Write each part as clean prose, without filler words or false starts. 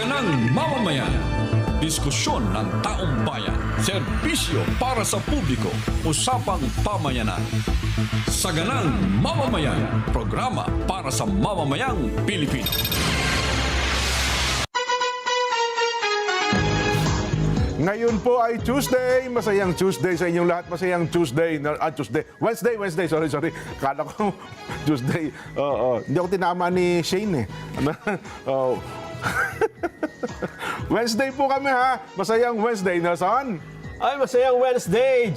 Saganang mamamayan. Diskusyon ng taong bayan. Serbisyo para sa publiko. Usapang pamayanan. Saganang mamamayan. Programa para sa mamamayang Pilipino. Ngayon po ay Tuesday. Masayang Tuesday sa inyong lahat. Masayang Tuesday. Wednesday. Sorry. Kala ko Tuesday. Hindi ako tinama ni Shane eh. Wednesday po kami ha. Masayang Wednesday, Nelson. Ay, masayang Wednesday,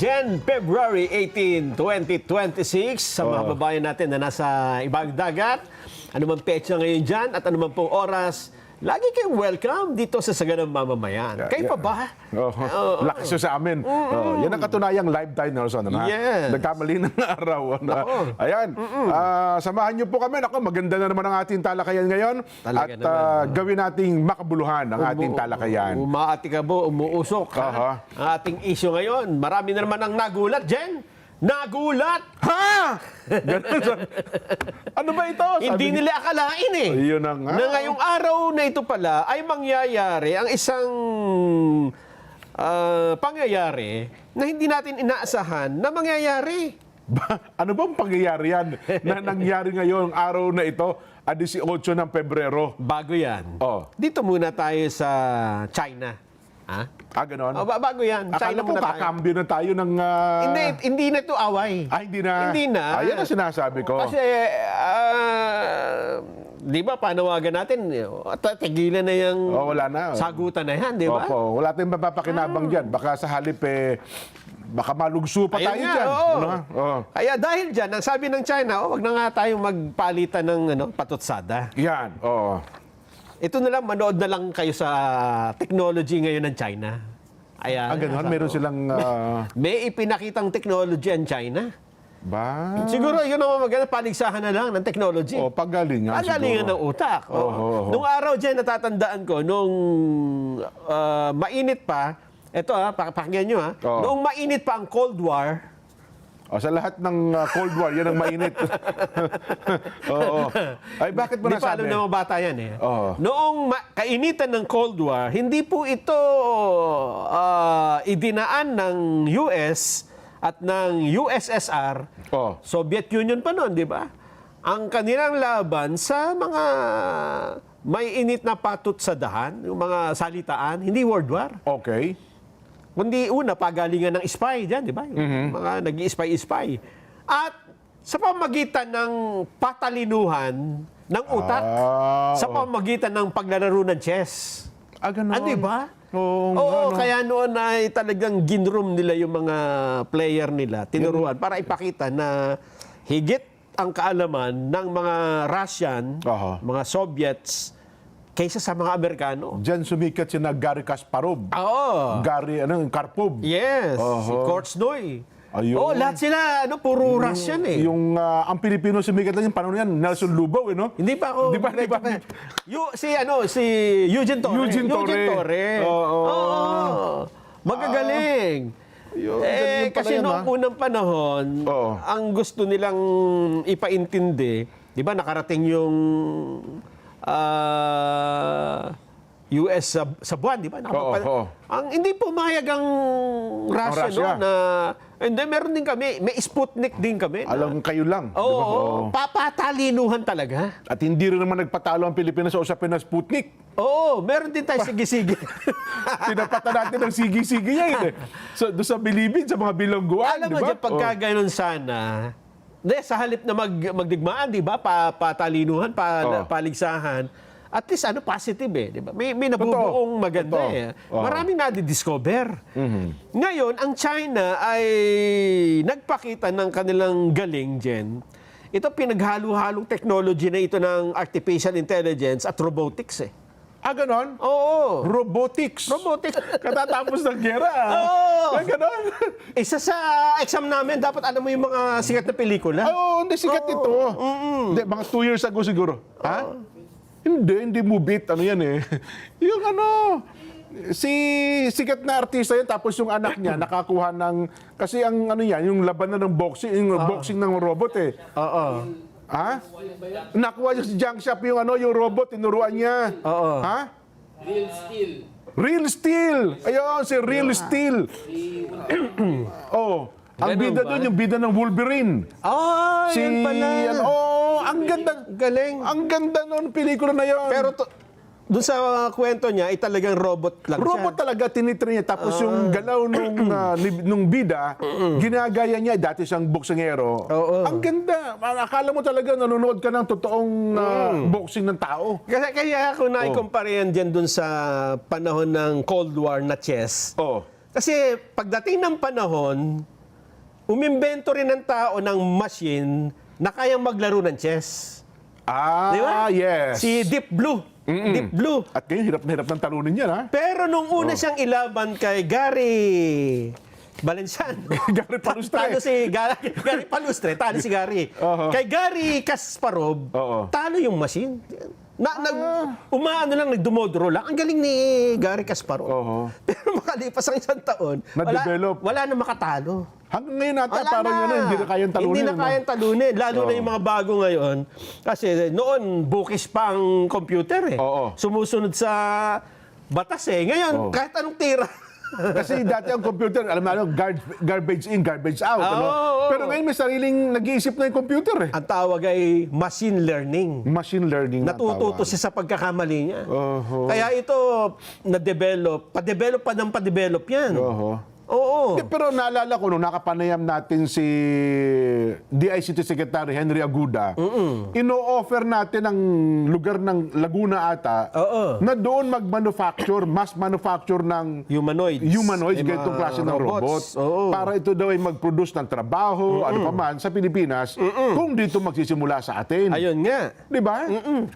February 18, 2026 sa mga babayan natin na nasa ibang dagat. Ano man petsa ngayon dyan at ano man pong oras, lagi kayong welcome dito sa Saganang Mamamayan. Kayo pa ba? Lakas yun sa amin. Yan ang katunayang live tayo, Nelson. Yes. Nagkamali ng araw. Ayan. Samahan niyo po kami. Ako, maganda na naman ang ating talakayan ngayon. Talaga at naman. gawin nating makabuluhan ang ating talakayan. Umaatikabo, umuusok. Aha. Ang ating issue ngayon, marami na naman ang nagulat, Jen. Nagulat! Ha? Ganun. Ano ba ito? Hindi nila akalain eh. Yun na nga. Na ngayong araw na ito pala ay mangyayari ang isang pangyayari na hindi natin inaasahan na mangyayari. Ano bang pangyayari yan na nangyari ngayong araw na ito, 18 ng Pebrero? Bago yan. Oh. Dito muna tayo sa China. Ha? Ganon? Bago yan. Akala China ko muna tayo. kakambyo na tayo ng... Hindi na ito away. Hindi na. Hindi na. Ayan ang sinasabi ko. Kasi, di ba, panawagan natin, tigilan na yung Wala na. sagutan na yan, di ba? Opo, wala tayong mapapakinabang dyan. Baka sa halip baka malugso pa tayo Ayun nga, dyan. oo. Ano nga? Oo. Kaya dahil dyan, ang sabi ng China, wag na nga tayong magpalitan ng patutsada. Yan, oo. Ito na lang, manood na lang kayo sa technology ngayon ng China. Ayan. Ganon, meron silang... May ipinakitang technology ang China. ba? Siguro, yun naman maganda, paligsahan na lang ng technology. Pagalingan Pagalingan ng siguro. utak. Nung araw dyan, natatandaan ko, nung mainit pa, eto pakinggan nyo noong mainit pa ang Cold War, Sa lahat ng Cold War, yan ang mainit. Oo. Ay, bakit mo di pa alam nasabi? ng mga bata yan eh. Oo. Noong kainitan ng Cold War, hindi po ito idinaan ng US at ng USSR, Soviet Union pa noon, di ba? Ang kanilang laban sa mga may init na patutsadahan, yung mga salitaan, hindi World War. Okay. Kundi una, pagalingan ng spy dyan, di ba? Yung mga nag-i-spy-spy. At sa pamagitan ng patalinuhan ng utak, sa pamagitan ng paglalaro ng chess. Ganon. Di ba? Oo, kaya noon ay talagang ginroom nila yung mga player nila, tinuruan, para ipakita na higit ang kaalaman ng mga Russian, mga Soviets, kaysa sa mga Amerikano. Diyan sumikat si Gary Kasparov. Oo. Karpov. Yes, si Korchnoi. Ayun. Lahat sila, puro Russian eh. Ang Pilipino sumikat lang yung panahon yan, Nelson Lubao, no? Hindi pa ako. Di ba? Si Eugene Torre. Eugene Torre. Oo. Magagaling. Galing pala Kasi yan, noong unang panahon, ang gusto nilang ipaintindi, di ba nakarating yung US sa buwan, di ba? Ang hindi pumayag ang Russia noon na and then meron din kami, may Sputnik din kami. Alam kayo lang. Oo, papatalinuhan talaga. At hindi rin naman nagpatalo ang Pilipinas sa usapin ng Sputnik. Oo, meron din tayo sige-sige. Pinapata natin ng sige-sige yan eh. So, doon sa bilibid, sa mga bilangguan, Alam di mo ba? dyan, pagka ganun sana, sa halip na magdigmaan, di ba? Patalinuhan, paligsahan. At least positive eh, di ba? May nabubuong maganda eh. Maraming nadidiscover. Ngayon, ang China ay nagpakita ng kanilang galing dyan. Ito pinaghalo-halong technology na ito ng artificial intelligence at robotics eh. Ganon? Oo. Robotics. Katatapos ng gera. Oo. Ganon? Isa sa exam namin, dapat alam mo yung mga sikat na pelikula. Hindi sikat ito. Hindi, mga 2 years ago siguro. Hindi movie. Ano yan eh. Yung si sikat na artista yan, tapos yung anak niya nakakuha ng, kasi ang yung laban na ng boxing, yung boxing ng robot eh. Nakuha niya si Jiang Shap yung robot, tinuruan niya. Real Steel. Ayun, si Real Steel. Oh, ang Ganun bida ba? doon, yung bida ng Wolverine. Oh, yan pala. Ang ganda. Galing. Ang ganda noon pelikula na yon. Pero doon sa kwento niya, ay talagang robot lang robot siya. talaga tinitry niya. Tapos yung galaw nung bida, ginagaya niya. Dati siyang boksingero. Oo. Ang ganda. Akala mo talaga nanonood ka ng totoong boxing ng tao. Kaya ako na-compare yan dyan doon sa panahon ng Cold War na chess. Oh. Kasi pagdating ng panahon, umimbento rin ng tao ng machine na kayang maglaro ng chess. Di ba? Yes. Si Deep Blue. Deep Blue. At ngayon, hirap na hirap ng talunin yan, ha? Pero nung una siyang ilaban kay Gary Valenciano. Gary Palustre. Talo si Gary Palustre, talo si Gary. Kay Gary Kasparov, talo yung machine. Umaano lang, nagdumodro lang. Ang galing ni Gary Kasparov. Pero makalipas ang isang taon, Na-develop. wala na makatalo. Hanggang ngayon nata, parang yun, hindi na kayang talunin. Hindi na kayang talunin. Lalo na yung mga bago ngayon. Kasi noon, bukis pa ang computer eh. Oo. Sumusunod sa batas eh. Ngayon, kahit anong tira. Kasi dati ang computer, alam mo, garbage in, garbage out. Ano? Oo. Pero ngayon may sariling nag-iisip na yung computer eh. Ang tawag ay machine learning. Machine learning na Natututo tawag. siya sa pagkakamali niya. Oho. Kaya ito, na-develop, pa-develop yan. Oho. Oo. Pero naalala ko, nung nakapanayam natin si DICT Secretary Henry Aguda, ino-offer natin ang lugar ng Laguna ata na doon mag-manufacture, mass manufacture ng Humanoids. humanoids, Yung ganitong mga klase ng robot. robots. Oo. Para ito daw ay mag-produce ng trabaho, ano pa man, sa Pilipinas, kung dito magsisimula sa atin. Ayun nga. Di ba?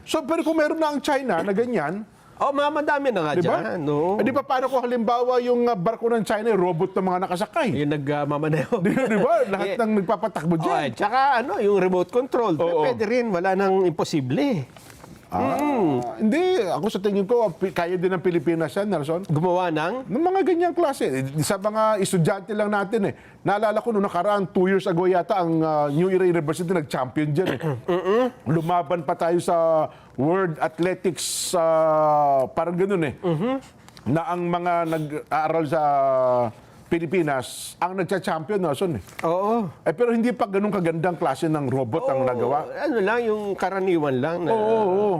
So, pero kung meron na ang China na ganyan, Oh, madami na nga di ba? dyan. No? Di ba paano kung halimbawa yung barko ng China, robot ng mga nakasakay? Yung nagmamaneho. Di ba? Lahat ng nagpapatakbo Oh, dyan. tsaka yung remote control. Oo. Pwede rin, wala nang imposible. Hindi. Ako sa tingin ko, kaya din ng Pilipinas yan, Nelson. Gumawa ng Ng mga ganyang klase. Sa mga estudyante lang natin eh. Naalala ko noong nakaraan, 2 years ago yata, ang New Era University nag-champion dyan eh. Lumaban pa tayo sa World Athletics, parang ganun eh. Na ang mga nag-aaral sa Pilipinas, ang nagcha-champion, Nelson eh. Oo. Pero hindi pa ganun kagandang klase ng robot ang nagawa. Ano lang, yung karaniwan lang. Na, Oo.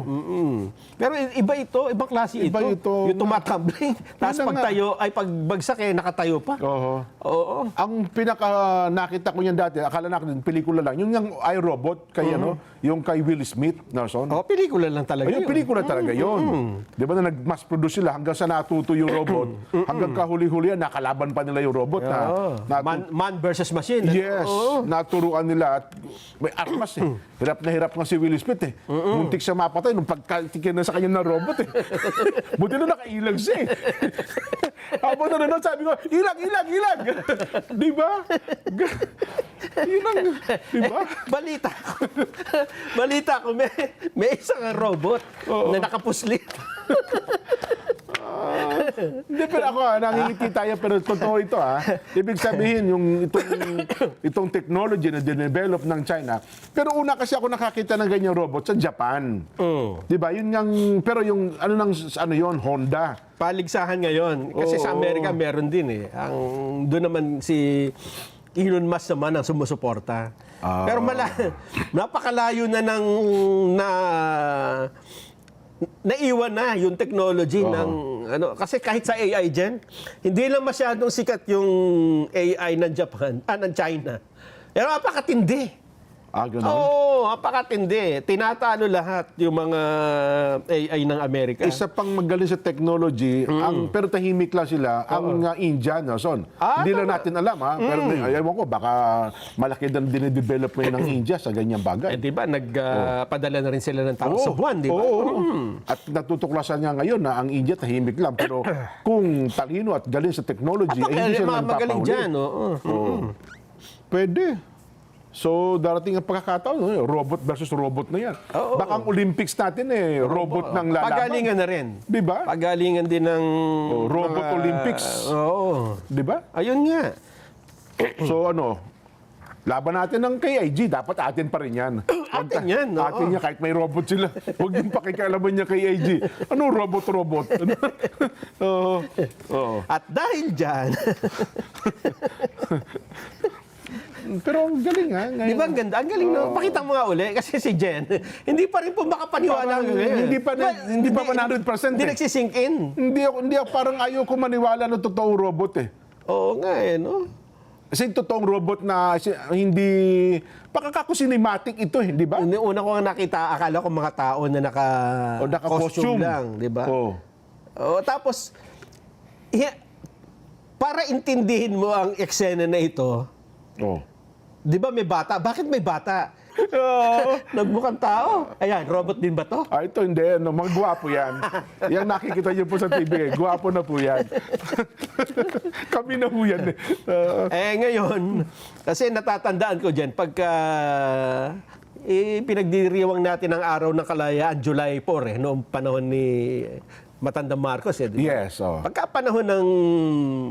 Pero iba ito, ibang klase Iba ito. Yung tumatumbling. Tapos Yun na nga. pagtayo, ay pagbagsak nakatayo pa. Oo. Oo. Ang pinaka nakita ko niyan dati, akala natin pelikula lang, yung iRobot kay yung kay Will Smith, Nelson. Oh, pelikula lang talaga Ayun, yun. pelikula talaga yun. Di ba na nag-mass produce sila hanggang sa natuto yung robot, hanggang kahuli-huli yan, nakalaban pa nila yung robot na Man versus machine. Yes, naturuan nila at may armas eh. Hirap na hirap nga si Will Smith eh. Muntik siya mapatay nung pagkatikin na sa kanya ng robot eh. Buti na nakailag siya eh. Habang nanonood, sabi ko, ilag! Di ba? Ilang, di ba? Balita ko, may isang robot na nakapuslit. Hindi, pero ako nangingiti tayo, pero totoo ito Ibig sabihin, yung itong technology na dinevelop ng China. Pero una kasi ako nakakita ng ganyang robot sa Japan. Di ba? Yun yung, pero yung, Honda. Paligsahan ngayon. Kasi sa Amerika meron din eh. Doon naman si Elon Musk naman ang sumusuporta. Pero napakalayo na naiwan na yung technology ng kasi kahit sa AI dyan, hindi lang masyadong sikat yung AI ng ng China. Pero napakatindi. Ganun. Oo, napakatindi. Tinatalo lahat yung mga AI ng Amerika. Isa pang magaling sa technology, pero tahimik lang sila, ang India, Nelson. Hindi lang natin alam, pero ayaw ko, baka malaki din dinedevelop ngayon ng India sa ganyang bagay. Di ba, nagpadala na rin sila ng tao sa buwan, di ba? At natutuklasan niya ngayon na ang India tahimik lang, pero kung talino at galing sa technology, hindi sila magaling nagpapahuli. dyan, Pwede. So, darating ang pagkakataon, robot versus robot na yan. Baka ang Olympics natin robot ng lalaban. Pagalingan na rin. Di ba? Pagalingan din ng Robot Olympics. Oo. Di ba? Ayun nga. So laban natin ng KIG, dapat atin pa rin yan. Atin yan, no? Atin niya, kahit may robot sila. Huwag yung pakikialaman niya kay AG. Anong robot-robot? Oo. Oo. At dahil dyan, Pero ang galing ha. di ba ang ganda? Ang galing, no? Pakita mo nga uli. Kasi si Jen, hindi pa rin po makapaniwala. Parang ngayon. hindi pa 100%. Hindi eh. nagsisink in. Hindi ako parang ayaw ko maniwala na totoong robot eh. Oo nga eh, no? Kasi totoong robot na hindi pakakaku-cinematic ito, di ba? Hindi, una ko nga nakita, akala ko mga tao na O naka-costume lang, di ba? Oh. O, tapos, para intindihin mo ang eksena na ito, Oh. di ba may bata? Bakit may bata? Nagmukhang tao. Ayan, robot din ba to? Ah, ito hindi. No, mga gwapo yan. Yan nakikita niyo po sa TV. Gwapo na po yan. Kami na po yan. Ngayon, kasi natatandaan ko dyan, pagka pinagdiriwang natin ang araw ng kalayaan, July 4, noong panahon ni Matandang Marcos. Di ba? Yes. Oh. Pagka panahon ng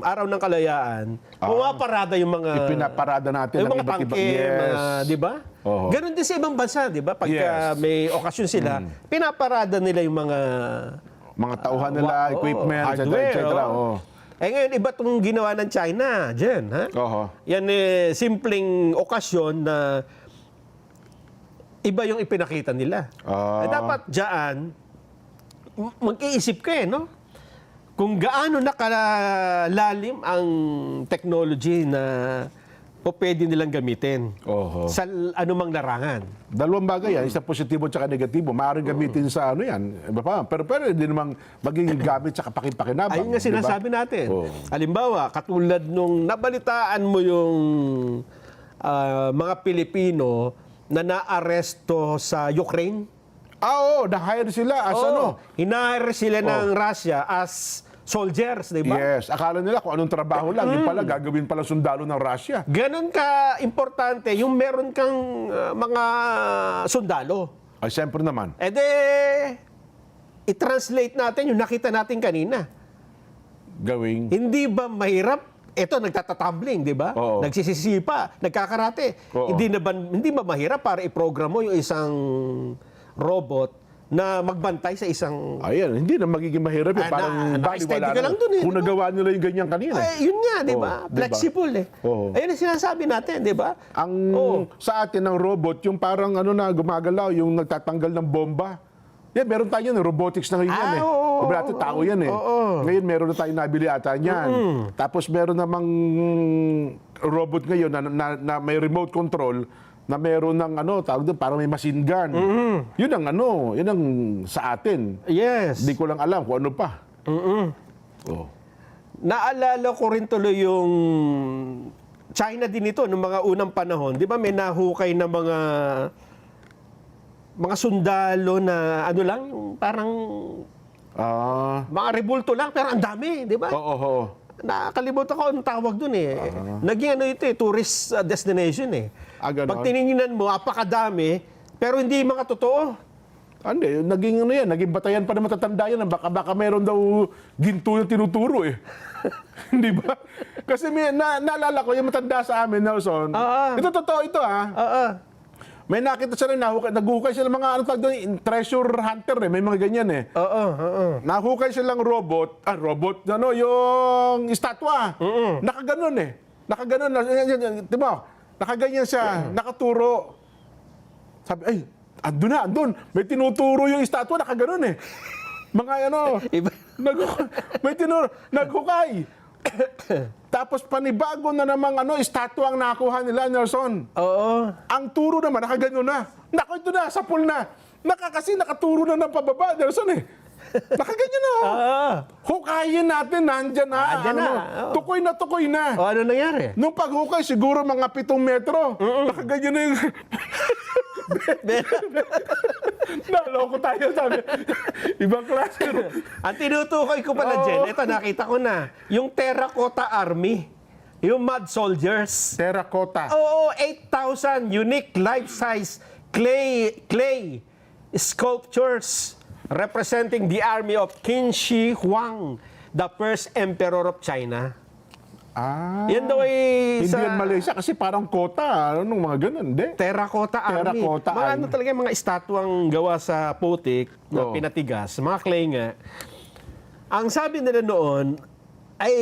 araw ng kalayaan, pumaparada yung mga... Ipinaparada natin yung ng mga iba't iba. tangke, Yes. mga, di ba? Oo. Ganon din sa ibang bansa, di ba? Pagka Yes. may okasyon sila, pinaparada nila yung mga... Mga tauhan nila, equipment, hardware, etc. oo. Ngayon, iba itong ginawa ng China, Jen, ha? Oho. Yan simpleng okasyon na iba yung ipinakita nila. Dapat dyan, mag-iisip ka no? Kung gaano nakalalim ang technology na o pwede nilang gamitin Oho. sa anumang larangan. Dalawang bagay yan, isa positibo at negatibo. Maaaring gamitin sa ano yan. Iba pa. Pero hindi namang magiging gamit sa kapakipakinabang. Ayun nga sinasabi natin. Oo. Halimbawa, katulad nung nabalitaan mo yung mga Pilipino na naaresto sa Ukraine. Oo, na-hire sila as ano. Hinahire sila ng Russia as soldiers, di ba? Yes, akala nila kung anong trabaho lang, yung pala gagawin pala sundalo ng Russia. Ganon ka-importante yung meron kang mga sundalo. Ay, siyempre naman. I-translate natin yung nakita natin kanina. Gawing. Hindi ba mahirap? Ito, nagtatatumbling, di ba? Oo. Nagsisisipa, nagkakarate. Oo. Hindi ba mahirap para i-program mo yung isang robot na magbantay sa isang... Ayan, hindi na magiging mahirap yun. Parang naka-steady baliwala ka lang dun Kung nagawa nila yung ganyan kanina. Ay, yun nga, di ba? Oo, di ba? Flexible Oo. Ayun ang sinasabi natin, di ba? Sa atin ng robot, yung parang na gumagalaw, yung nagtatanggal ng bomba. Yan, meron tayo yan, robotics na ngayon yan eh. oo. Dati tao yan eh. Ngayon meron na tayong nabili ata niyan. Tapos meron namang robot ngayon na may remote control na meron ng tawag doon, parang may machine gun. Yun ang sa atin. Yes. Hindi ko lang alam kung ano pa. Oh. Naalala ko rin tuloy yung China din ito noong mga unang panahon. Di ba may nahukay na mga sundalo na lang, parang mga rebulto lang, pero ang dami, di ba? Oo. Nakalimutan ko anong tawag dun eh. Naging tourist destination eh. Ganon. Pag tiningnan mo, apakadami, pero hindi mga totoo. Hindi, naging batayan pa na matatanda yan. Baka meron daw ginto na tinuturo eh. Hindi ba? Kasi naalala ko, yung matanda sa amin, Nelson. Ito totoo ito May nakita sila, naghukay sila mga treasure hunter eh. May mga ganyan eh. Nahukay silang robot, yung estatwa. Nakaganon eh. Nakaganon. Diba? Nakaganyan siya, nakaturo. Sabi, andun. May tinuturo yung estatwa, nakaganon eh. Mga may tinuro, naghukay. Tapos panibago na namang estatwa ang nakuha nila, Nelson. Oo. Ang turo naman, nakaganyan na. Ito na, sa pool na. Kasi nakaturo na ng pababa, Nelson eh. Nakaganyan na. Hukayin natin, nandyan na. Tukoy na. O, ano nangyari? Nung paghukay, siguro mga 7 metro. Nakaganyan na yung... Naloko tayo, sabi. Ibang klase. Ang tinutukoy ko pala, Jen, ito nakita ko na. Yung Terracotta Army. Yung Mud Soldiers. Terracotta. Oo, 8,000 unique life-size clay sculptures representing the army of Qin Shi Huang, the first emperor of China. Yan daw ay Hindi yan Malaysia kasi parang kota, anong mga ganun, hindi. Terracotta Army. Terracotta Mga Army. talaga mga estatwang gawa sa putik na Oo. pinatigas, mga clay nga. Ang sabi nila noon ay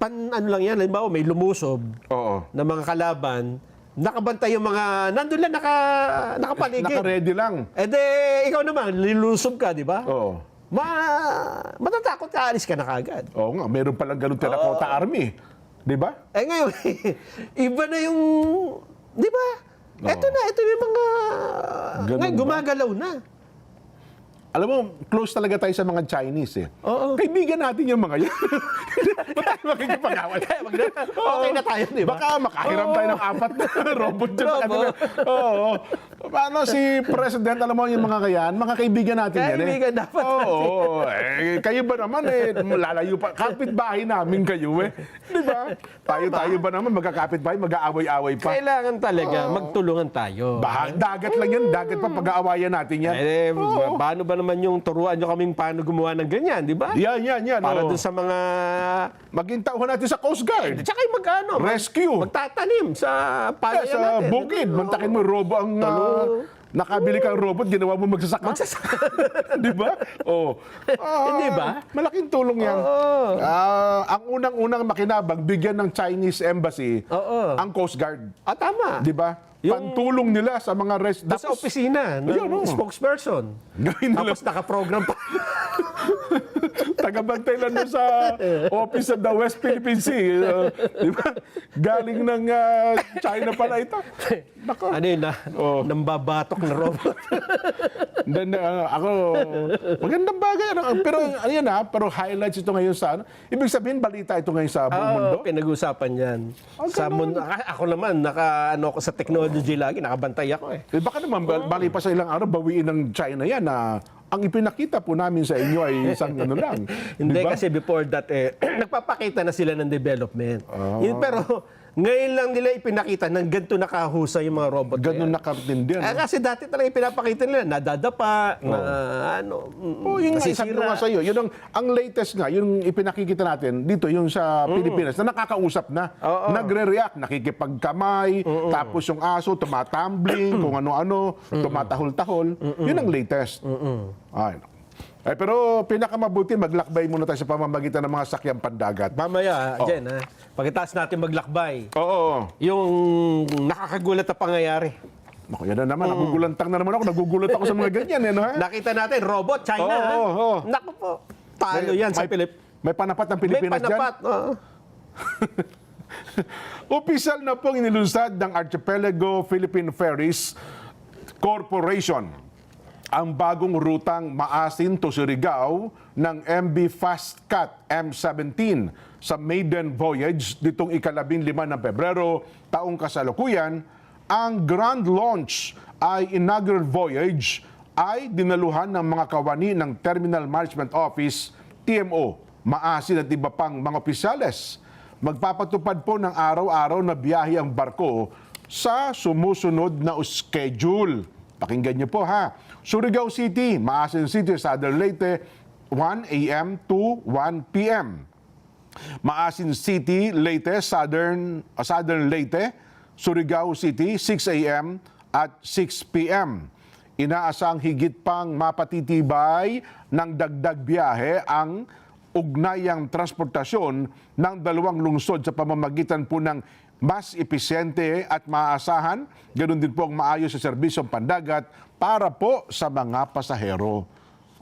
ano lang yan, halimbawa may lumusob Oo. na mga kalaban, nakabantay yung mga, nandun lang nakapaligid. Naka-ready lang. Eh de, ikaw naman, lilusob ka, di ba? Oo. Matatakot ka, alis ka na kagad. Oo nga, meron palang ganun Terracotta Army. Di ba? Eh ngayon, iba na yung, di ba? Ito yung mga, Ganun ngayon, ba? gumagalaw na. Alam mo, close talaga tayo sa mga Chinese eh. Oo. Kaibigan natin yung mga yan. Ba't tayo makikipag-awal? Okay na tayo, di ba? Baka makahiram tayo ng 4 na robot dyan. Robot. Oo. Paano si President, alam mo yung mga kayan, mga kaibigan natin yan eh. Kaibigan dapat Oo. Kayo ba naman lalayo pa. Kapitbahay namin kayo eh. Di ba? Tayo ba naman magkakapitbahay, mag-aaway-aaway pa. Kailangan talaga magtulungan tayo. Dagat lang yan. Dagat pa pag-aawayan natin yan. Paano ba naman yung turuan nyo kaming paano gumawa ng ganyan, di ba? Yan. Para oo. dun sa mga... Maging tauhan natin sa Coast Guard. Tsaka yung Rescue. magtatanim sa palayan Sa natin. bukid, mantakin mo robo ang nakabili kang robot, ginawa mo magsasaka. Di ba? Oh. Hindi ba? Malaking tulong yan. Oo. Ang unang-unang makinabang, bigyan ng Chinese Embassy, Oo. ang Coast Guard. Tama. Di ba? Pantulong nila sa mga Doon sa opisina ng spokesperson. Gawin nila. Tapos nakaprogram pa. Tagabantay lang doon sa office of the West Philippine Sea. Di ba? Galing ng China pala ito. Nako. Ano yun na? Nambabatok na robot. Then, ako, magandang bagay. Pero, pero highlights ito ngayon sa, ibig sabihin, balita ito ngayon sa buong mundo. Pinag-usapan yan. Sa mundo, ako naman, ako sa technology lagi, nakabantay ako eh. Baka naman, bali pa sa ilang araw, bawiin ng China yan na ang ipinakita po namin sa inyo ay isang ano lang. Hindi Di ba? kasi before that, nagpapakita na sila ng development. Pero ngayon lang nila ipinakita ng ganito nakahusay yung mga robot. Ganun nakatindi. Kasi dati talaga ipinapakita nila, nadadapa, Yun nga, isabi ko nga sa'yo. Yun ang latest nga, yung ipinakikita natin dito, yung sa Pilipinas, na nakakausap na. Nagre-react, nakikipagkamay, tapos yung aso, tumatumbling, kung ano-ano, tumatahol-tahol. Yun ang latest. Ay, pero pinakamabuti, maglakbay muna tayo sa pamamagitan ng mga sakyang pandagat. Mamaya, Jen, pagkatapos natin maglakbay, Oo. yung nakakagulat na pangyayari. Naku, yan na naman. Nagugulantang na naman ako. Nagugulat ako sa mga ganyan. No, ha? Nakita natin, robot, China. Oo. Naku po, talo yan sa Pilip. May panapat ng May Pilipinas panapat. Opisyal na pong inilunsad ng Archipelago Philippine Ferries Corporation ang bagong rutang Maasin to Surigao ng MV Fastcat M17 sa maiden voyage nitong ika-15 ng Pebrero taong kasalukuyan. Ang grand launch ay inaugural voyage ay dinaluhan ng mga kawani ng Terminal Management Office, TMO, Maasin at iba pang mga opisyales. Magpapatupad po ng araw-araw na biyahe ang barko sa sumusunod na schedule. Pakinggan niyo po ha. Surigao City, Maasin City, Southern Leyte, 1 a.m. to 1 p.m. Maasin City, Leyte, Southern Leyte, Surigao City, 6 a.m. at 6 p.m. Inaasang higit pang mapatitibay ng dagdag biyahe ang ugnayang transportasyon ng dalawang lungsod sa pamamagitan po ng mas episyente at maaasahan, ganoon din po ang maayos sa serbisyong pandagat para po sa mga pasahero.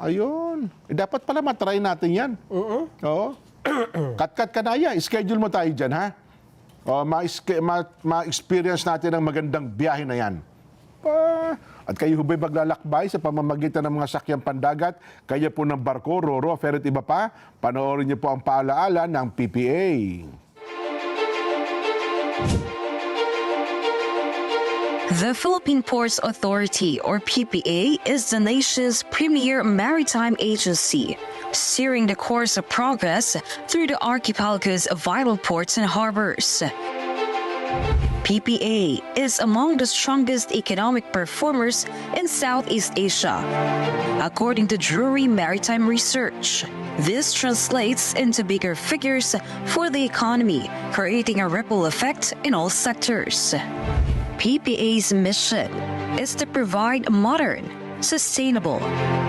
Ayun. Dapat pala matry natin yan. Oo. Kat-kat kanaya, schedule mo tayo dyan, ha? Ma-experience natin ang magandang biyahe na yan. At kayo hubay maglalakbay sa pamamagitan ng mga sakyang pandagat, kaya po ng barko, roro, ferry at iba pa, panoorin niyo po ang paalaala ng PPA. The Philippine Ports Authority, or PPA, is the nation's premier maritime agency, steering the course of progress through the archipelago's vital ports and harbors. PPA is among the strongest economic performers in Southeast Asia, according to Drury Maritime Research. This translates into bigger figures for the economy, creating a ripple effect in all sectors. PPA's mission is to provide modern, sustainable,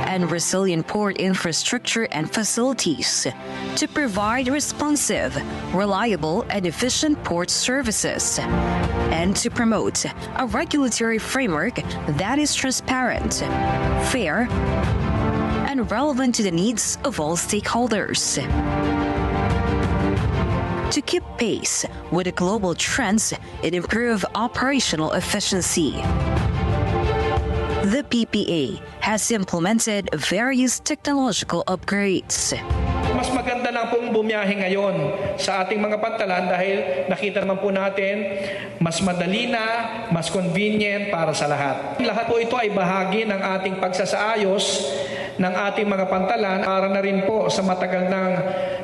and resilient port infrastructure and facilities to provide responsive, reliable, and efficient port services, and to promote a regulatory framework that is transparent, fair, and relevant to the needs of all stakeholders. To keep pace with the global trends and improve operational efficiency, the PPA has implemented various technological upgrades. Mas maganda lang pong bumiyahe ngayon sa ating mga pantalan dahil nakita naman po natin mas madali na, mas convenient para sa lahat. Lahat po ito ay bahagi ng ating pagsasaayos ng ating mga pantalan para na rin po sa matagal ng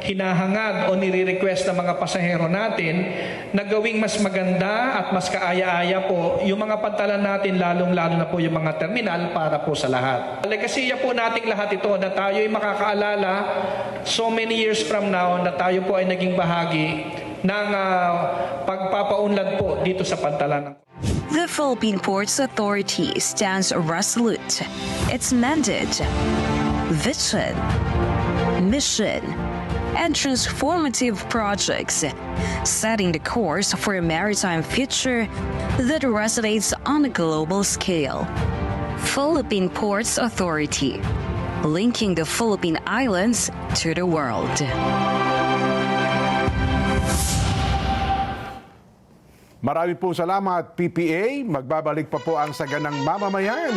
hinahangad o nire-request ng mga pasahero natin na gawing mas maganda at mas kaaya-aya po yung mga pantalan natin, lalong-lalo na po yung mga terminal para po sa lahat. Legasiya po nating lahat ito na tayo ay makakaalala so many years from now na tayo po ay naging bahagi ng pagpapaunlad po dito sa pantalan. The Philippine Ports Authority stands resolute. Its mandate, vision, mission, and transformative projects, setting the course for a maritime future that resonates on a global scale. Philippine Ports Authority, linking the Philippine Islands to the world. Marami pong salamat, PPA. Magbabalik pa po ang Saganang Mamamayan.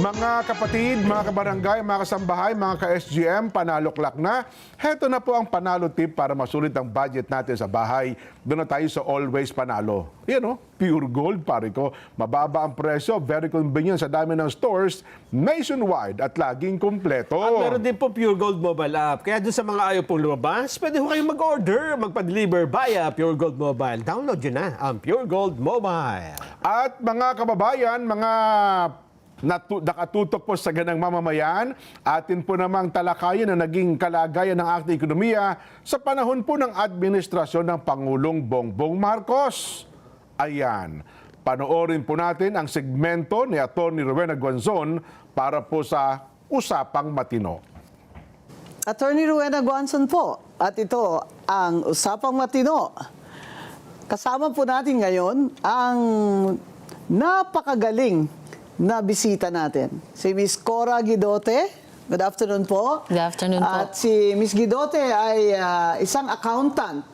Mga kapatid, mga kabarangay, mga kasambahay, mga ka-SGM, panaloklak na. Heto na po ang panalo tip para masulit ang budget natin sa bahay. Doon na tayo sa Always Panalo. Yan o, pure gold, pare ko. Mababa ang presyo, very convenient sa dami ng stores, nationwide at laging kumpleto. At meron din po Pure Gold mobile app. Kaya doon sa mga ayaw pong lumabas, pwede ho kayong mag-order, magpa-deliver via Pure Gold Mobile. Download yun na ang Pure Gold Mobile. At mga kababayan, mga nakatutok po sa Saganang Mamamayan, atin po namang talakayan na naging kalagayan ng ating ekonomiya sa panahon po ng administrasyon ng Pangulong Bongbong Marcos. Ayan, panoorin po natin ang segmento ni Atty. Rowena Guanzon para po sa Usapang Matino. Atty. Rowena Guanzon po, at ito ang Usapang Matino. Kasama po natin ngayon ang napakagaling na bisita natin. Si Miss Cora Guidote. Good afternoon po. Good afternoon po. At si Miss Guidote ay isang accountant.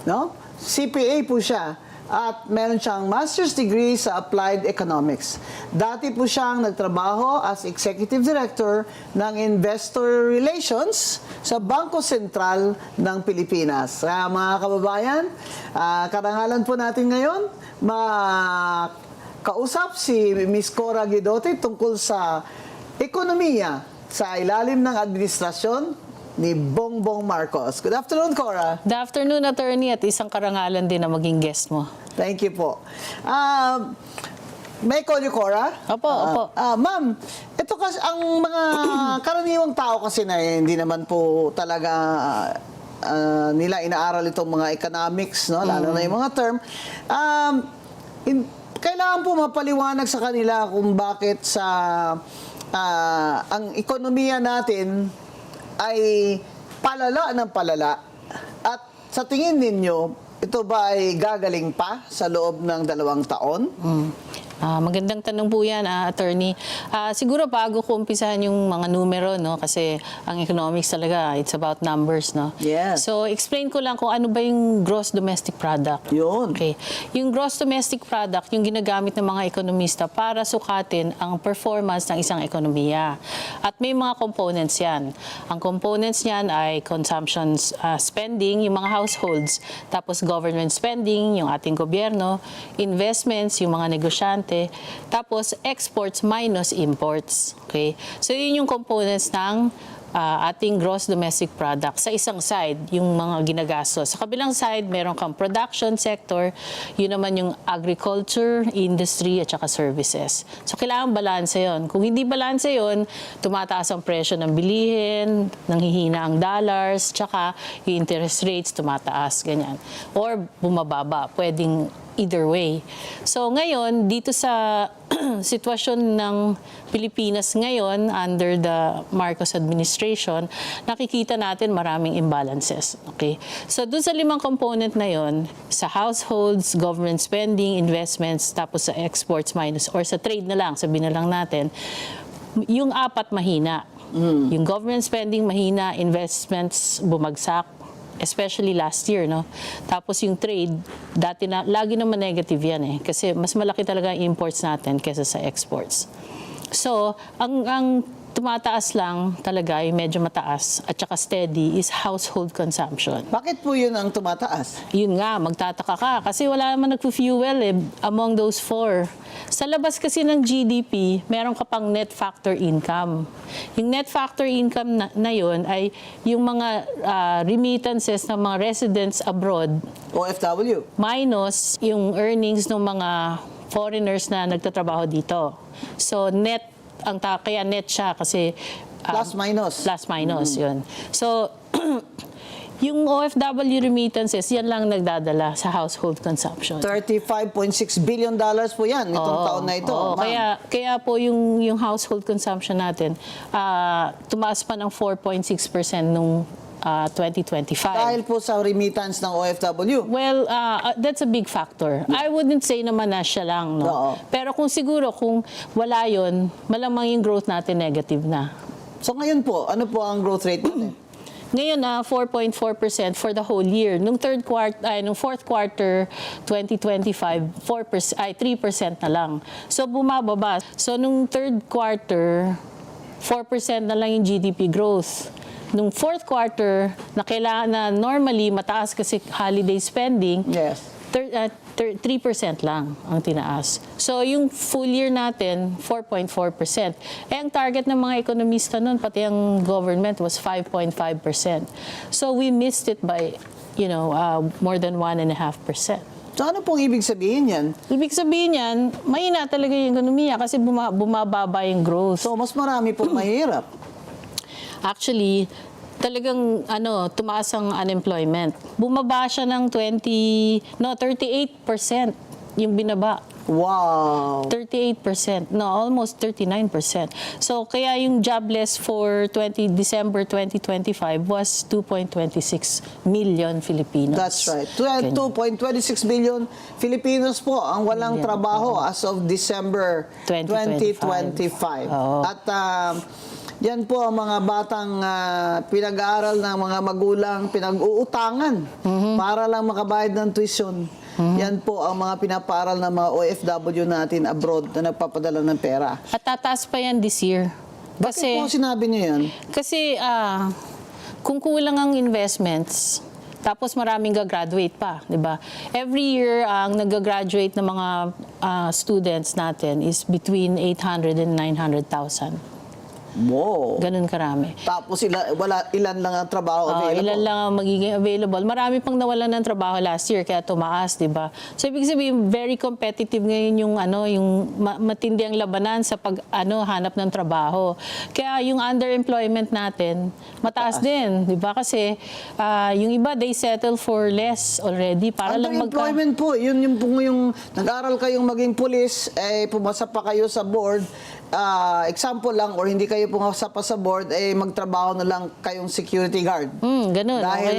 No? CPA po siya. At meron siyang master's degree sa Applied Economics. Dati po siyang nagtrabaho as Executive Director ng Investor Relations sa Bangko Sentral ng Pilipinas. Mga kababayan, karangalan po natin ngayon, kausap si Ms. Cora Guidote tungkol sa ekonomiya sa ilalim ng administrasyon ni Bongbong Marcos. Good afternoon, Cora. Good afternoon, attorney, at isang karangalan din na maging guest mo. Thank you po. May call you, Cora? Opo, opo. Ma'am, ito kasi ang mga karaniwang tao kasi na hindi naman po talaga nila inaaral itong mga economics, no? Lalo na yung mga term. Kailangan po mapaliwanag sa kanila kung bakit ang ekonomiya natin ay palala ng palala. At sa tingin ninyo, ito ba ay gagaling pa sa loob ng 2 taon? Magandang tanong po yan, attorney. Siguro bago ko umpisahan yung mga numero, no? Kasi ang economics talaga, it's about numbers, no? Yes. So, explain ko lang kung ano ba yung gross domestic product. Yun. Okay. Yung gross domestic product, yung ginagamit ng mga ekonomista para sukatin ang performance ng isang ekonomiya. At may mga components yan. Ang components niyan ay consumption spending, yung mga households, tapos government spending, yung ating gobyerno, investments, yung mga negosyante, dati. Tapos exports minus imports. Okay? So yun yung components ng ating gross domestic product sa isang side, yung mga ginagastos. Sa kabilang side, meron kang production sector, yun naman yung agriculture, industry, at saka services. So kailangan balanse yun. Kung hindi balanse yun, tumataas ang presyo ng bilihin, nanghihina ang dollars, tsaka yung interest rates tumataas, ganyan. Or bumababa, pwedeng either way. So ngayon, dito sa sitwasyon ng Pilipinas ngayon under the Marcos administration, nakikita natin maraming imbalances. Okay? So dun sa 5 component na yon, sa households, government spending, investments, tapos sa exports minus, or sa trade na lang, sabihin na lang natin, yung 4 mahina. Yung government spending mahina, investments bumagsak, especially last year, no? Tapos yung trade, dati na, lagi naman negative yan eh. Kasi mas malaki talaga ang imports natin kesa sa exports. So, ang tumataas lang talaga, yung medyo mataas, at saka steady, is household consumption. Bakit po yun ang tumataas? Yun nga, magtataka ka. Kasi wala naman nagfu-fuel eh, among those 4. Sa labas kasi ng GDP, meron ka pang net factor income. Yung net factor income na yun ay yung mga remittances ng mga residents abroad OFW. minus yung earnings ng mga foreigners na nagtatrabaho dito. So net, kaya net siya kasi Plus minus. plus minus, yun. So, yung OFW remittances, yan lang nagdadala sa household consumption. $35.6 billion po yan itong taon na ito. Oo, ma'am. kaya po yung household consumption natin, tumaas pa ng 4.6% nung 2025. Dahil po sa remittance ng OFW. Well, that's a big factor. I wouldn't say naman na siya lang, no? Oo. Pero kung siguro, kung wala yun, malamang yung growth natin negative na. So ngayon po, ano po ang growth rate natin? Ngayon, 4.4% for the whole year. Nung fourth quarter 2025, 3% na lang. So bumababa. So nung third quarter, 4% na lang yung GDP growth. Nung fourth quarter, na kailangan na normally mataas kasi holiday spending, Yes. 3% lang ang tinaas. So yung full year natin, 4.4%. Eh ang target ng mga ekonomista nun, pati ang government, was 5.5%. So we missed it by, more than 1.5%. So ano pong ibig sabihin yan? Ibig sabihin yan, mahina talaga yung ekonomiya kasi bumababa yung growth. So mas marami pong mahirap. Actually, talagang tumaas ang unemployment. Bumaba siya ng 38% yung binaba. Wow. 38%. No, almost 39%. So, kaya yung jobless for December 2025 was 2.26 million Filipinos. That's right. 2.26 million Filipinos po ang walang trabaho as of December 2025. Oo. At yan po ang mga batang pinag-aaral ng mga magulang, pinag-uutangan para lang makabayad ng tuition. Yan po ang mga pinapaaral ng mga OFW natin abroad na nagpapadala ng pera. At tataas pa yan this year. Bakit po sinabi niyo yan? Kasi kung kulang ang investments, tapos maraming gagraduate pa, di ba? Every year, ang nag-graduate ng mga students natin is between 800 and 900,000. Wow. Ganun karami. Tapos ilan lang ang trabaho available? Ilan lang ang magiging available. Marami pang nawalan ng trabaho last year, kaya tumaas, di ba? So, ibig sabihin, very competitive ngayon yung matindi ang labanan sa hanap ng trabaho. Kaya yung underemployment natin, mataas din, di ba? Kasi yung iba, they settle for less already para lang Underemployment po, yun yung nag-aral kayong maging pulis, pumasa pa kayo sa board, example lang, or hindi kayo pumasa pa sa board, magtrabaho na lang kayong security guard. Ganun. Dahil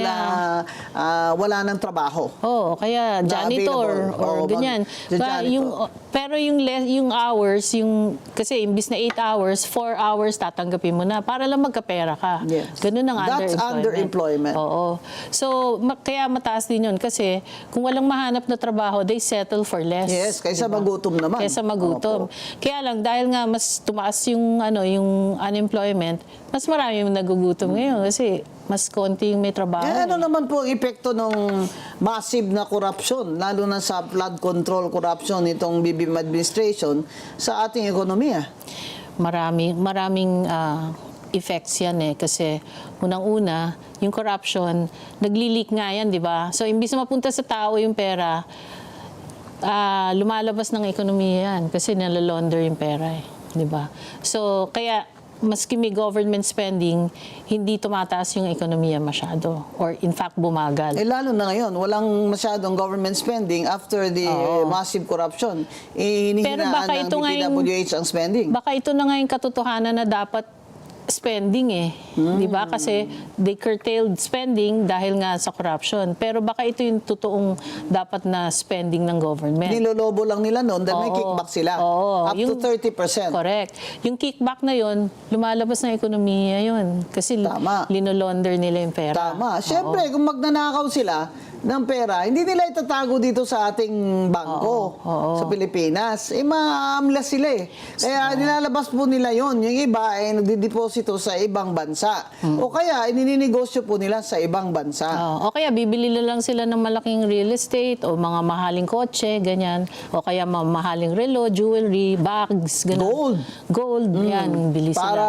wala nang trabaho. Kaya janitor or ganyan. Pero yung hours, kasi imbis na 8 hours, 4 hours tatanggapin mo na para lang magkapera ka. Yes. Ganun ang That's underemployment. Oo. So, kaya mataas din yun kasi kung walang mahanap na trabaho, they settle for less. Yes, kaysa diba? magutom naman. Kaysa magutom. Opo. Kaya lang, dahil nga mas mas tumaas yung yung unemployment, mas marami yung nagugutom ngayon kasi mas konti yung may trabaho. Ano naman po ang epekto ng massive na corruption, lalo na sa flood control corruption nitong BBM administration sa ating ekonomiya? Maraming effects yan kasi unang-una, yung corruption, nagli-leak nga yan, di ba? So, imbis na mapunta sa tao yung pera, lumalabas ng ekonomiya yan kasi nalalaunder yung pera di ba? So, kaya maski may government spending, hindi tumataas yung ekonomiya masyado or in fact bumagal. Lalo na ngayon, walang masyadong government spending after the massive corruption. Pero baka Hinihinaan ito ng nga yung- DPWH ang spending. Baka ito na nga yung katotohanan na dapat spending di ba? Kasi they curtailed spending dahil nga sa corruption. Pero baka ito yung totoong dapat na spending ng government. Nilolobo lang nila noon dahil may Oo. kickback sila. Oo. Up to 30%. Correct. Yung kickback na yon, lumalabas ng ekonomiya yon kasi Tama. linolonder nila yung pera. Tama. Siyempre, kung magnanakaw sila ng pera, hindi nila itatago dito sa ating bangko sa Pilipinas. Maamlas sila Kaya nilalabas po nila yon. Yung iba ay nagdideposito sa ibang bansa. O kaya inininegosyo po nila sa ibang bansa. O kaya bibili na lang sila ng malaking real estate o mga mahaling kotse, ganyan. O kaya mahaling relo, jewelry, bags, ganun. Gold. Yan, bili sila. Para